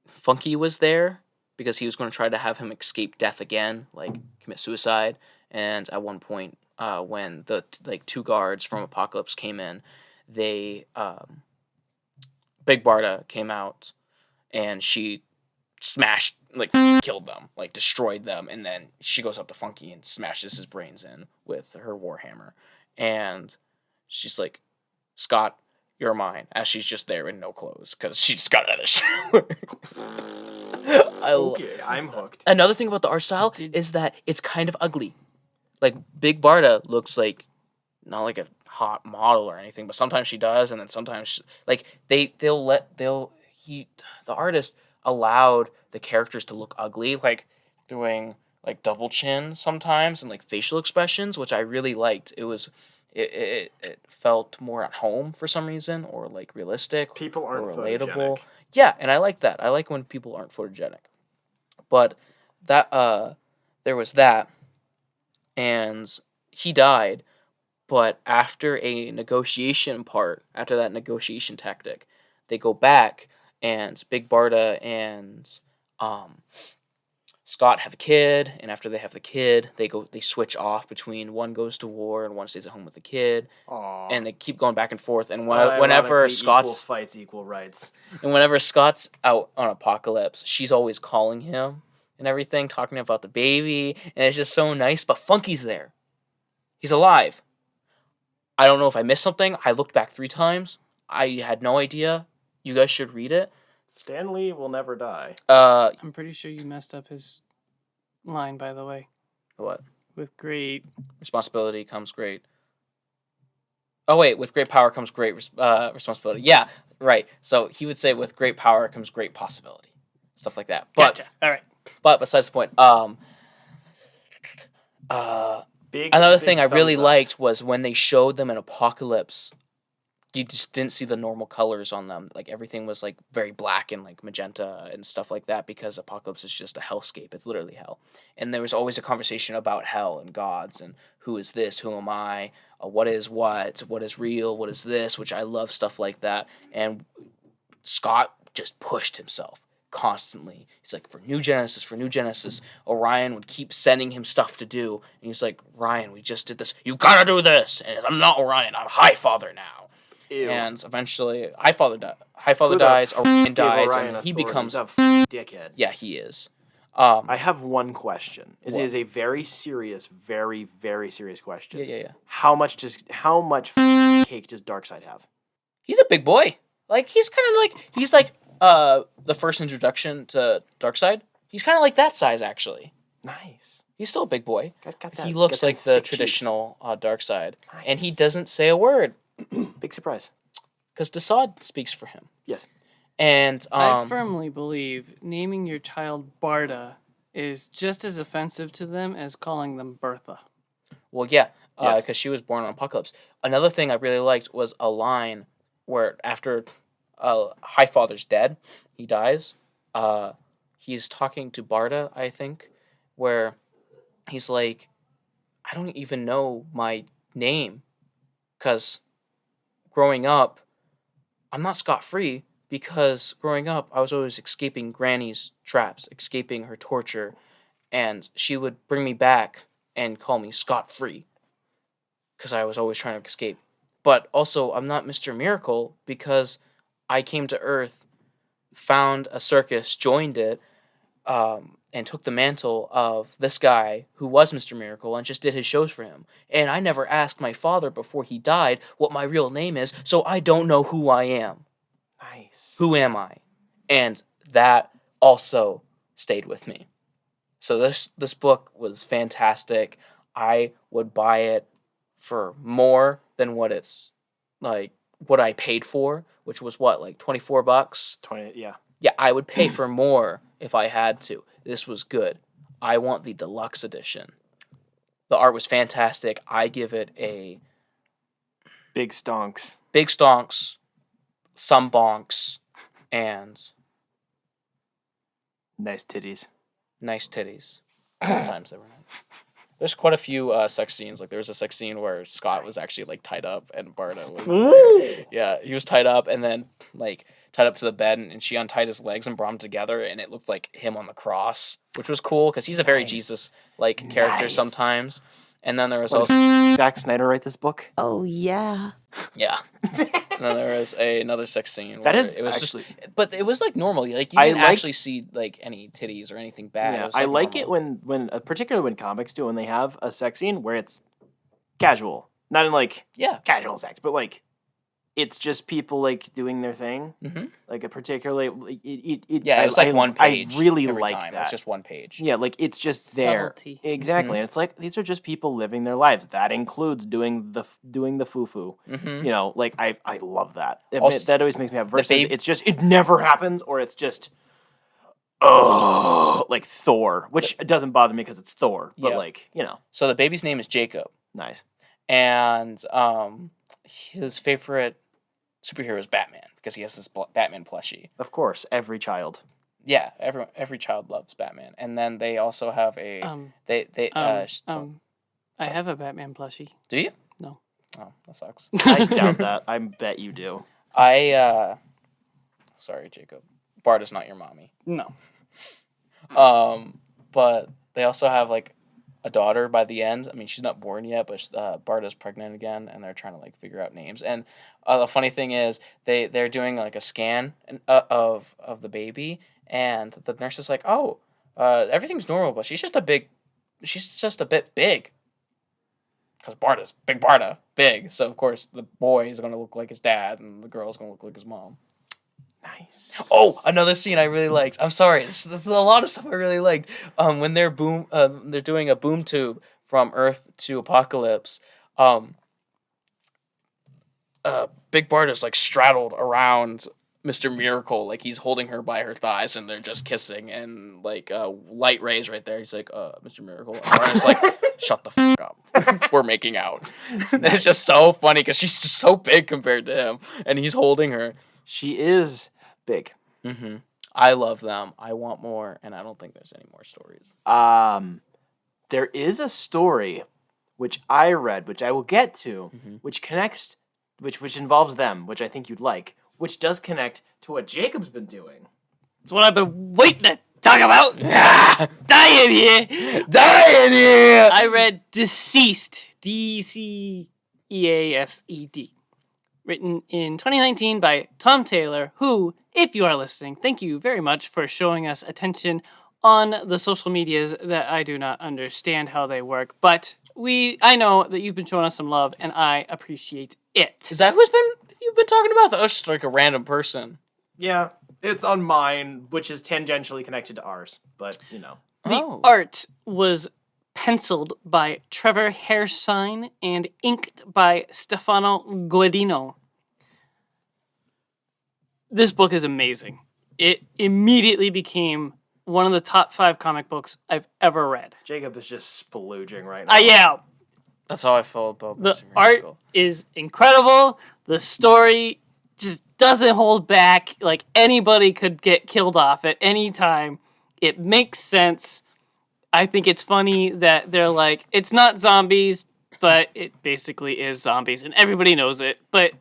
Funky was there because he was going to try to have him escape death again, like commit suicide. And at one point, when the two guards from Apocalypse came in, they Big Barda came out, and she smashed, killed them, destroyed them, and then she goes up to Funky and smashes his brains in with her warhammer, and she's like, "Scott, you're mine," as she's just there in no clothes because she just got out of the shower. Okay, I'm hooked. Another thing about the art style is that it's kind of ugly. Like, Big Barda looks like not like a hot model or anything, but sometimes she does, and then sometimes the artist allowed the characters to look ugly, like doing double chin sometimes and facial expressions, which I really liked. It felt more at home for some reason, or realistic. People aren't or relatable. Photogenic. Yeah, and I like that. I like when people aren't photogenic. But that there was that, and he died. But after that negotiation tactic, they go back, and Big Barda and Scott have a kid, and after they have the kid, they switch off between one goes to war and one stays at home with the kid. Aww. And they keep going back and forth. And whenever Scott's equal fights, equal rights, and whenever Scott's out on Apocalypse, she's always calling him and everything, talking about the baby, and it's just so nice. But Funky's there; he's alive. I don't know if I missed something. I looked back 3 times. I had no idea. You guys should read it. Stan Lee will never die. I'm pretty sure you messed up his line, by the way. What? With great responsibility comes great. Oh wait, with great power comes great responsibility. Yeah, right. So he would say, with great power comes great possibility, stuff like that. But gotcha. All right. But besides the point, another thing I really liked was when they showed them in Apocalypse. You just didn't see the normal colors on them. Everything was very black and magenta and stuff like that, because Apocalypse is just a hellscape. It's literally hell. And there was always a conversation about hell and gods and who is this, who am I, what is real, what is this, which I love stuff like that. And Scott just pushed himself constantly. He's like, for New Genesis, Orion would keep sending him stuff to do. And he's like, Ryan, we just did this. You gotta do this. And I'm not Orion, I'm Highfather now. Ew. And eventually, Highfather dies, Orion dies, and he becomes a dickhead. Yeah, he is. I have one question. It is a very serious, very, very serious question. Yeah. How much cake does Darkseid have? He's a big boy. He's kind of the first introduction to Darkseid. He's kind of like that size, actually. Nice. He's still a big boy. Got that, he looks like the traditional Darkseid, nice. And he doesn't say a word. Big surprise. Because Desaad speaks for him. Yes. And I firmly believe naming your child Barda is just as offensive to them as calling them Bertha. Well, yeah, because she was born on Apocalypse. Another thing I really liked was a line where after Highfather's dead, he dies. He's talking to Barda, I think, where he's like, I don't even know my name, because growing up, I'm not scot-free, because growing up, I was always escaping Granny's traps, escaping her torture, and she would bring me back and call me scot-free, because I was always trying to escape. But also, I'm not Mr. Miracle, because I came to Earth, found a circus, joined it, and took the mantle of this guy who was Mr. Miracle and just did his shows for him. And I never asked my father before he died what my real name is, so I don't know who I am. Nice. Who am I? And that also stayed with me. So this book was fantastic. I would buy it for more than what I paid for, which was $24? 20, yeah. Yeah, I would pay for more if I had to. This was good. I want the deluxe edition. The art was fantastic. I give it a big stonks. Big stonks, some bonks, and nice titties. Nice titties. Sometimes they were nice. There's quite a few sex scenes. Like there was a sex scene where Scott was actually like tied up and Barda was there. Yeah, he was tied up and then like tied up to the bed and she untied his legs and brought them together and it looked like him on the cross, which was cool because he's a very Jesus like character sometimes. And then there was also Zack Snyder write this book? Oh, yeah. yeah. And then there was another sex scene. That is it was actually... but it was like normal. Like you didn't actually see like any titties or anything bad. Yeah, It was, like, I like normal. it when particularly when comics do when they have a sex scene where it's casual, not in like casual sex, but like it's just people like doing their thing. Mm-hmm. Like a particularly it's like one page. I really every like time. that. It's just one page. Yeah, like it's just there. Subtlety. Exactly, and it's like these are just people living their lives. That includes doing the foo-foo. Mm-hmm. You know, like I love that. Also, that always makes me happy. Versus babe- it's just it never happens, or it's just like Thor, which doesn't bother me because it's Thor. But like So the baby's name is Jacob, nice. and his favorite superhero is Batman because he has this Batman plushie. Of course, every child. Yeah, every child loves Batman, and then they also have a I have a Batman plushie. Do you? No. Oh, that sucks. I doubt that. I bet you do. Sorry, Jacob. Barda's not your mommy. No. But they also have like a daughter by the end. I mean, she's not born yet, but Barda's pregnant again, and they're trying to like figure out names. And the funny thing is, they're doing like a scan of the baby, and the nurse is like, "Oh, everything's normal, but she's just a bit big." Because Barda's big, Barda big. So of course the boy is gonna look like his dad, and the girl's gonna look like his mom. Nice. Oh, another scene I really liked. I'm sorry, this is a lot of stuff I really liked. When they're doing a boom tube from Earth to Apocalypse. Big Barda's like straddled around Mr. Miracle, like he's holding her by her thighs, and they're just kissing, and like light rays right there. He's like, Mr. Miracle. And Barda's like, shut the fuck up. We're making out. And it's just so funny because she's just so big compared to him, and he's holding her. She is big. Mm-hmm. I love them. I want more, and I don't think there's any more stories. There is a story which I read, which I will get to, which connects, which involves them, which I think you'd like, which does connect to what Jacob's been doing. It's what I've been waiting to talk about. Dying here. I read Deceased, DCEASED, written in 2019 by Tom Taylor, who, if you are listening, thank you very much for showing us attention on the social medias that I do not understand how they work, but I know that you've been showing us some love, and I appreciate it. Is that you've been talking about? That was just like a random person. Yeah, it's on mine, which is tangentially connected to ours, but The art was penciled by Trevor Hairsine and inked by Stefano Guadino. This book is amazing. It immediately became one of the top 5 comic books I've ever read. Jacob is just spalooging right now. I am. That's how I felt about The Mr. art Miracle. is incredible. The story just doesn't hold back. Like, anybody could get killed off at any time. It makes sense. I think it's funny that they're like, it's not zombies, but it basically is zombies, and everybody knows it. But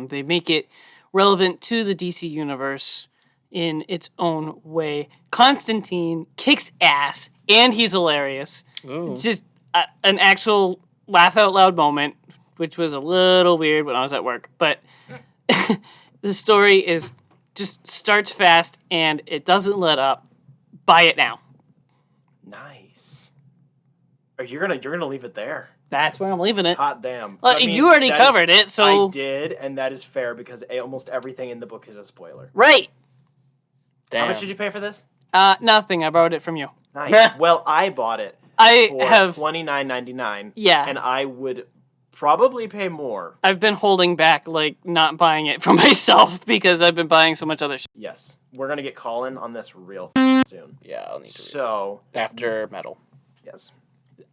they make it relevant to the DC universe in its own way. Constantine kicks ass, and he's hilarious. Ooh. It's just an actual laugh out loud moment, which was a little weird when I was at work. But the story just starts fast, and it doesn't let up. Buy it now. Nice. You're gonna leave it there. That's where I'm leaving it. Hot damn. Well, you already covered it, so... I did, and that is fair because almost everything in the book is a spoiler. Right. Damn. How much did you pay for this? Nothing. I borrowed it from you. Nice. Well, I bought it for $29.99. Yeah. And I would probably pay more. I've been holding back, like, not buying it for myself because I've been buying so much other shit. Yes. We're going to get Colin on this real soon. Yeah, I'll need to read So... it. After Metal. Yes.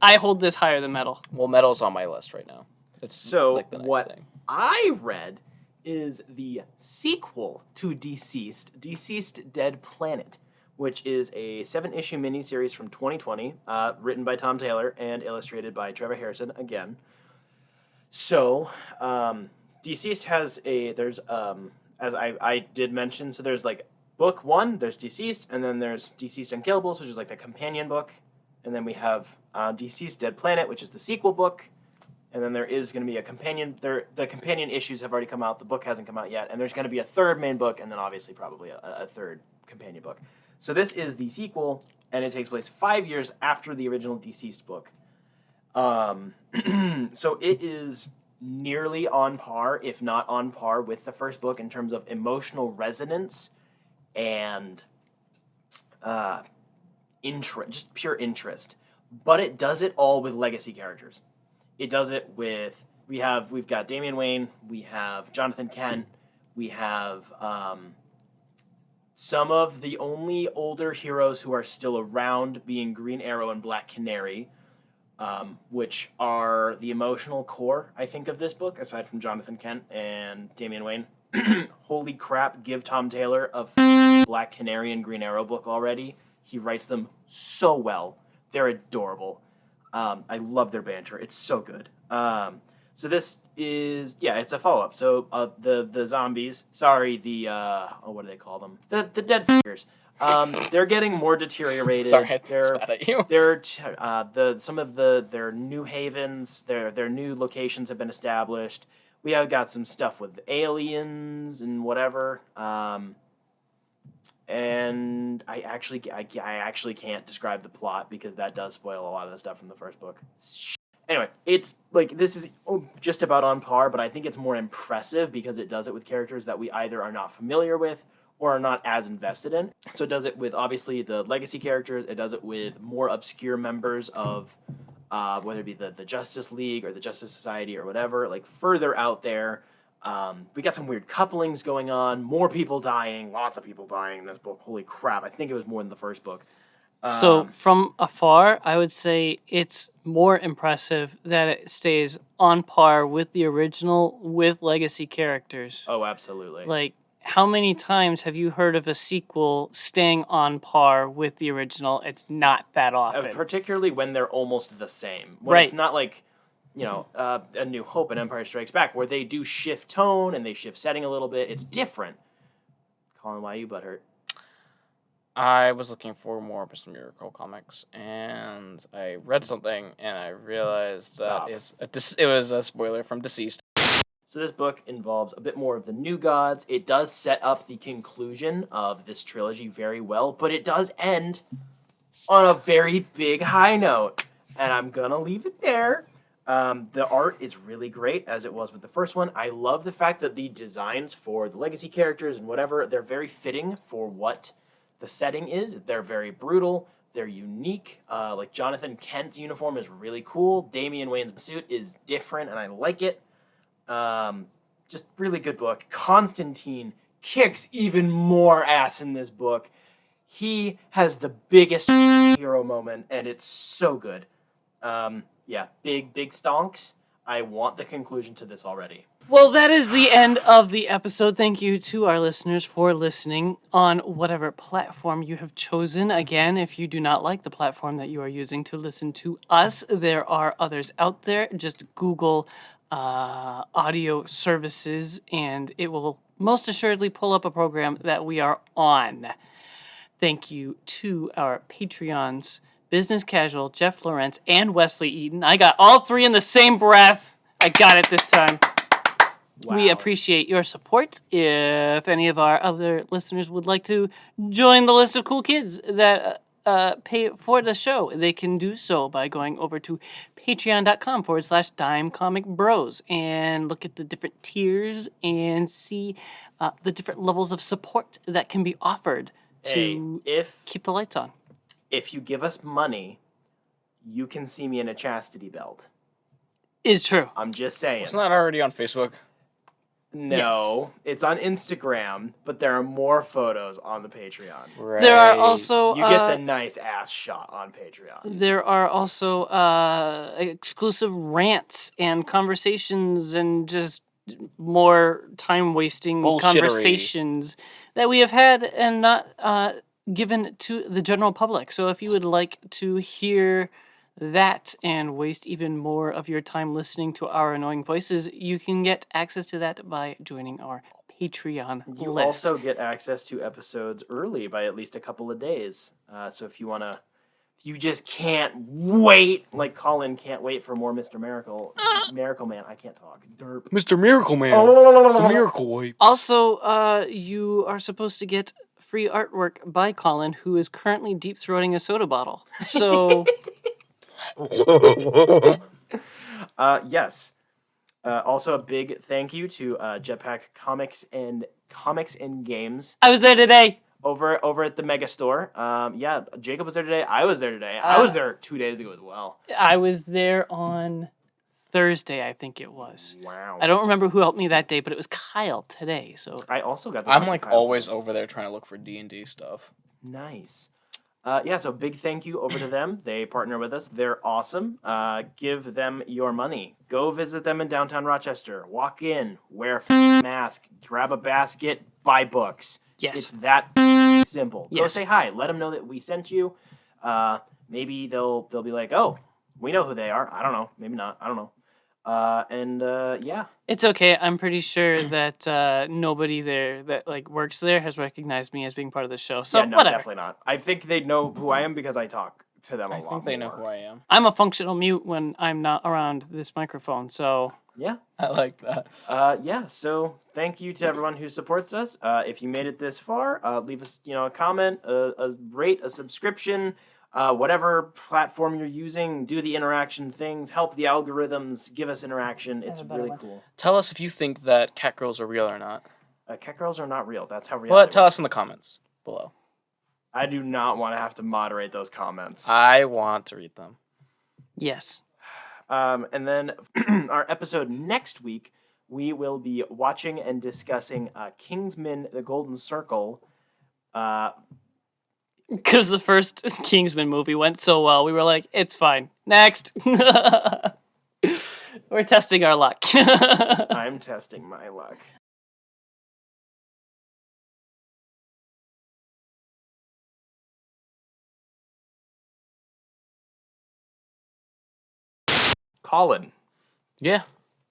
I hold this higher than Metal. Well, Metal's on my list right now. It's So like the next what thing. I read is the sequel to Deceased, Dead Planet, which is a 7-issue miniseries from 2020, written by Tom Taylor and illustrated by Trevor Harrison again. So, Deceased has there's, as I did mention, so there's like book 1, there's Deceased, and then there's Deceased Unkillables, which is like the companion book, and then we have Deceased Dead Planet, which is the sequel book, and then there is going to be a companion, the companion issues have already come out, the book hasn't come out yet, and there's going to be a third main book, and then obviously probably a third companion book. So this is the sequel, and it takes place 5 years after the original Deceased book. So it is nearly on par, if not on par, with the first book in terms of emotional resonance and interest, just pure interest. But it does it all with legacy characters. It does it with we've got Damian Wayne, we have Jonathan Kent, we have some of the only older heroes who are still around, being Green Arrow and Black Canary, which are the emotional core, I think, of this book, aside from Jonathan Kent and Damian Wayne. Holy crap, give Tom Taylor a Black Canary and Green Arrow book already. He writes them so well. They're adorable. I love their banter. It's so good. So this is, it's a follow-up. So the zombies, what do they call them? The dead f***ers. They're getting more deteriorated. Sorry, I spat at you. Some of their new havens, their new locations have been established. We have got some stuff with aliens and whatever. And I actually can't describe the plot because that does spoil a lot of the stuff from the first book. Anyway, it's like, this is just about on par, but I think it's more impressive because it does it with characters that we either are not familiar with or are not as invested in. So it does it with, obviously, the legacy characters. It does it with more obscure members of, whether it be the Justice League or the Justice Society or whatever, like further out there. We got some weird couplings going on, more people dying, lots of people dying in this book. Holy crap, I think it was more than the first book. So from afar, I would say it's more impressive that it stays on par with the original with legacy characters. Oh, absolutely. Like, how many times have you heard of a sequel staying on par with the original? It's not that often. Particularly when they're almost the same. When right. It's not like, A New Hope and Empire Strikes Back, where they do shift tone and they shift setting a little bit. It's different. Colin, why are you butthurt? I was looking for more Mr. Miracle comics, and I read something, and I realized that it was a spoiler from Deceased. So this book involves a bit more of the New Gods. It does set up the conclusion of this trilogy very well, but it does end on a very big high note, and I'm gonna leave it there. The art is really great, as it was with the first one. I love the fact that the designs for the legacy characters and whatever, they're very fitting for what the setting is. They're very brutal. They're unique. Like Jonathan Kent's uniform is really cool. Damian Wayne's suit is different, and I like it. Just really good book. Constantine kicks even more ass in this book. He has the biggest hero moment, and it's so good. Big stonks. I want the conclusion to this already. Well, that is the end of the episode. Thank you to our listeners for listening on whatever platform you have chosen. Again, if you do not like the platform that you are using to listen to us, there are others out there. Just Google audio services, and it will most assuredly pull up a program that we are on. Thank you to our Patreons, Business Casual, Jeff Lawrence, and Wesley Eaton. I got all three in the same breath. I got it this time. Wow. We appreciate your support. If any of our other listeners would like to join the list of cool kids that pay for the show, they can do so by going over to patreon.com/dimecomicbros and look at the different tiers and see the different levels of support that can be offered to keep the lights on. If you give us money, you can see me in a chastity belt. Is true. I'm just saying. It's not already on Facebook. No, It's on Instagram, but there are more photos on the Patreon. Right. There are also... You get the nice ass shot on Patreon. There are also exclusive rants and conversations and just more time-wasting conversations that we have had and not given to the general public. So if you would like to hear that and waste even more of your time listening to our annoying voices, you can get access to that by joining our Patreon You list. also get access to episodes early by at least a couple of days. So if you just can't wait, like Colin can't wait for more Mr. Miracle Man. I can't talk. Derp. Mr. Miracle Man. Oh, The Miracle Wipes. Also, you are supposed to get free artwork by Colin, who is currently deep throating a soda bottle. So, yes. Also, a big thank you to Jetpack Comics and Games I was there today. over at the Mega Store. Yeah, Jacob was there today. I was there today. I was there 2 days ago as well. I was there on Thursday, I think it was. Wow. I don't remember who helped me that day, but it was Kyle today. So I also got. I'm like always over there trying to look for D&D stuff. Nice. Yeah, so big thank you over to them. They partner with us. They're awesome. Give them your money. Go visit them in downtown Rochester. Walk in, wear a mask, grab a basket, buy books. Yes. It's that simple. Go Yes. say hi. Let them know that we sent you. Maybe they'll be like, oh, we know who they are. I don't know. Maybe not. I don't know. Yeah. it's okay. I'm pretty sure that nobody there that like works there has recognized me as being part of the show. So Yeah, no, whatever. definitely not. I think they know who I am because I talk to them a I lot think they know more. who I am. I'm a functional mute when I'm not around this microphone. So Yeah. I like that. Yeah, so thank you to everyone who supports us. If you made it this far, leave us, a comment, a rate, a subscription, whatever platform you're using. Do the interaction things, help the algorithms, give us interaction. It's a better really one. cool. Tell us if you think that cat girls are real or not. Cat girls are not real. That's how But reality tell works. us in the comments below. I do not want to have to moderate those comments. I want to read them. yes. And then our episode next week, we will be watching and discussing Kingsman: The Golden Circle. Because the first Kingsman movie went so well, we were like, it's fine. Next. We're testing our luck. I'm testing my luck. Colin, Yeah,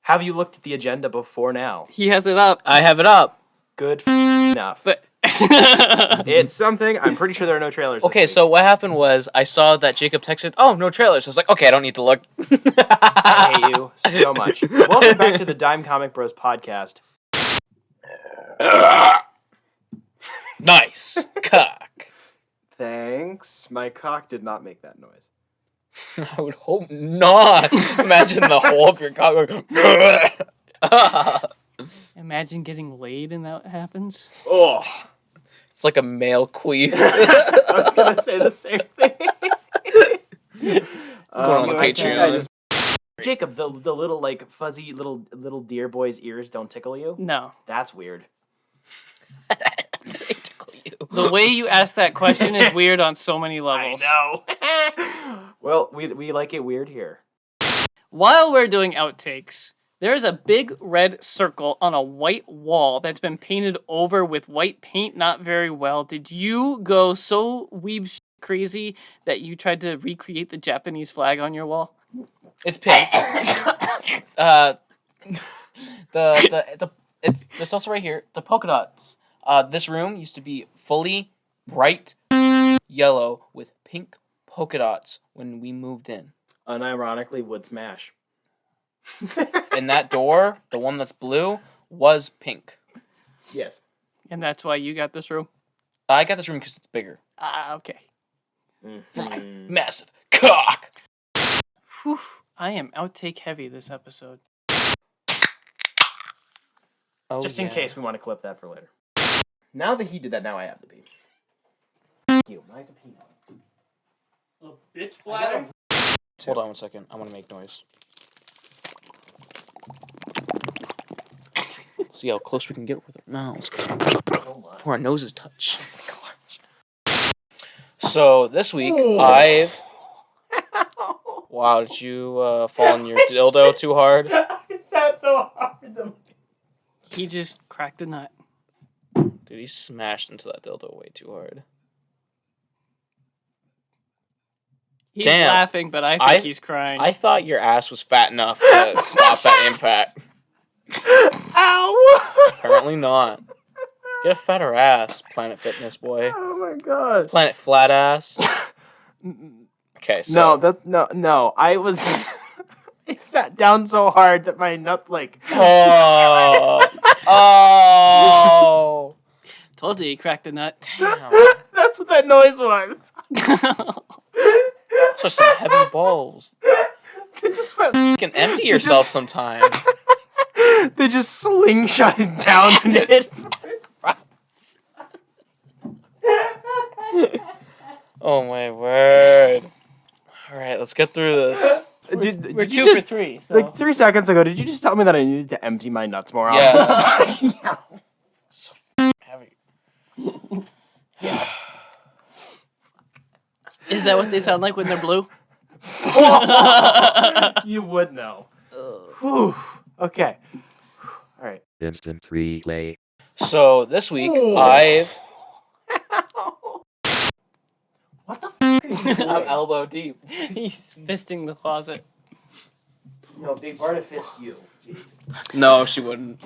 have you looked at the agenda before now? He has it up. I have it up. Good enough. But It's something. I'm pretty sure there are no trailers. this Okay, week. so what happened was I saw that Jacob texted, "Oh, no trailers." I was like, "Okay, I don't need to look." I hate you so much. Welcome back to the Dime Comic Bros podcast. Nice cock. Thanks. My cock did not make that noise. I would hope not. Imagine the whole of your cock going. imagine getting laid and that happens. Oh, It's like a male queef. I was gonna say the same thing. on the I think Patreon. I just- Jacob, the little like fuzzy little deer boy's ears don't tickle you. No. That's weird. They tickle you. The way you ask that question is weird on so many levels. I know. Well, we like it weird here. While we're doing outtakes, there's a big red circle on a white wall that's been painted over with white paint not very well. Did you go so weeb crazy that you tried to recreate the Japanese flag on your wall? It's pink. It's also right here. The polka dots. This room used to be fully bright yellow with pink polka dots when we moved in. Unironically, would smash. And that door, the one that's blue, was pink. Yes. And that's why you got this room? I got this room because it's bigger. Ah, okay. For my massive cock. Whew. I am outtake heavy this episode. Oh, Just in yeah. case we want to clip that for later. Now that he did that, now I have to pee. Thank you. I have to pee now. Little bitch bladder. Hold on one second. I want to make noise. See how close we can get with our mouths before our noses touch. So this week I've. Wow, did you fall on your dildo too hard? I sat so hard. He just cracked a nut. Dude, he smashed into that dildo way too hard. He's Damn. laughing, but I think he's crying. I thought your ass was fat enough to stop that impact. Ow! Apparently not. Get a fatter ass, Planet Fitness boy. Oh my god. Planet Flat Ass. Okay, so. No. I was. I sat down so hard that my nuts like. Oh. Told you he cracked a nut. Damn. That's what that noise was. Those are some heavy balls. They just went. You can empty yourself sometime. They just slingshotted down and hit. Oh my word. Alright, let's get through this. We're 2 for 3. So. Like 3 seconds ago, did you just tell me that I needed to empty my nuts more often? Yeah. So heavy. Yes. Is that what they sound like when they're blue? You would know. Whew. Okay. All right. Instant replay. So this week Ooh. I've What the f*** are you doing? I'm elbow deep. He's fisting the closet. No, Big Barda fist you. Jeez. No, she wouldn't.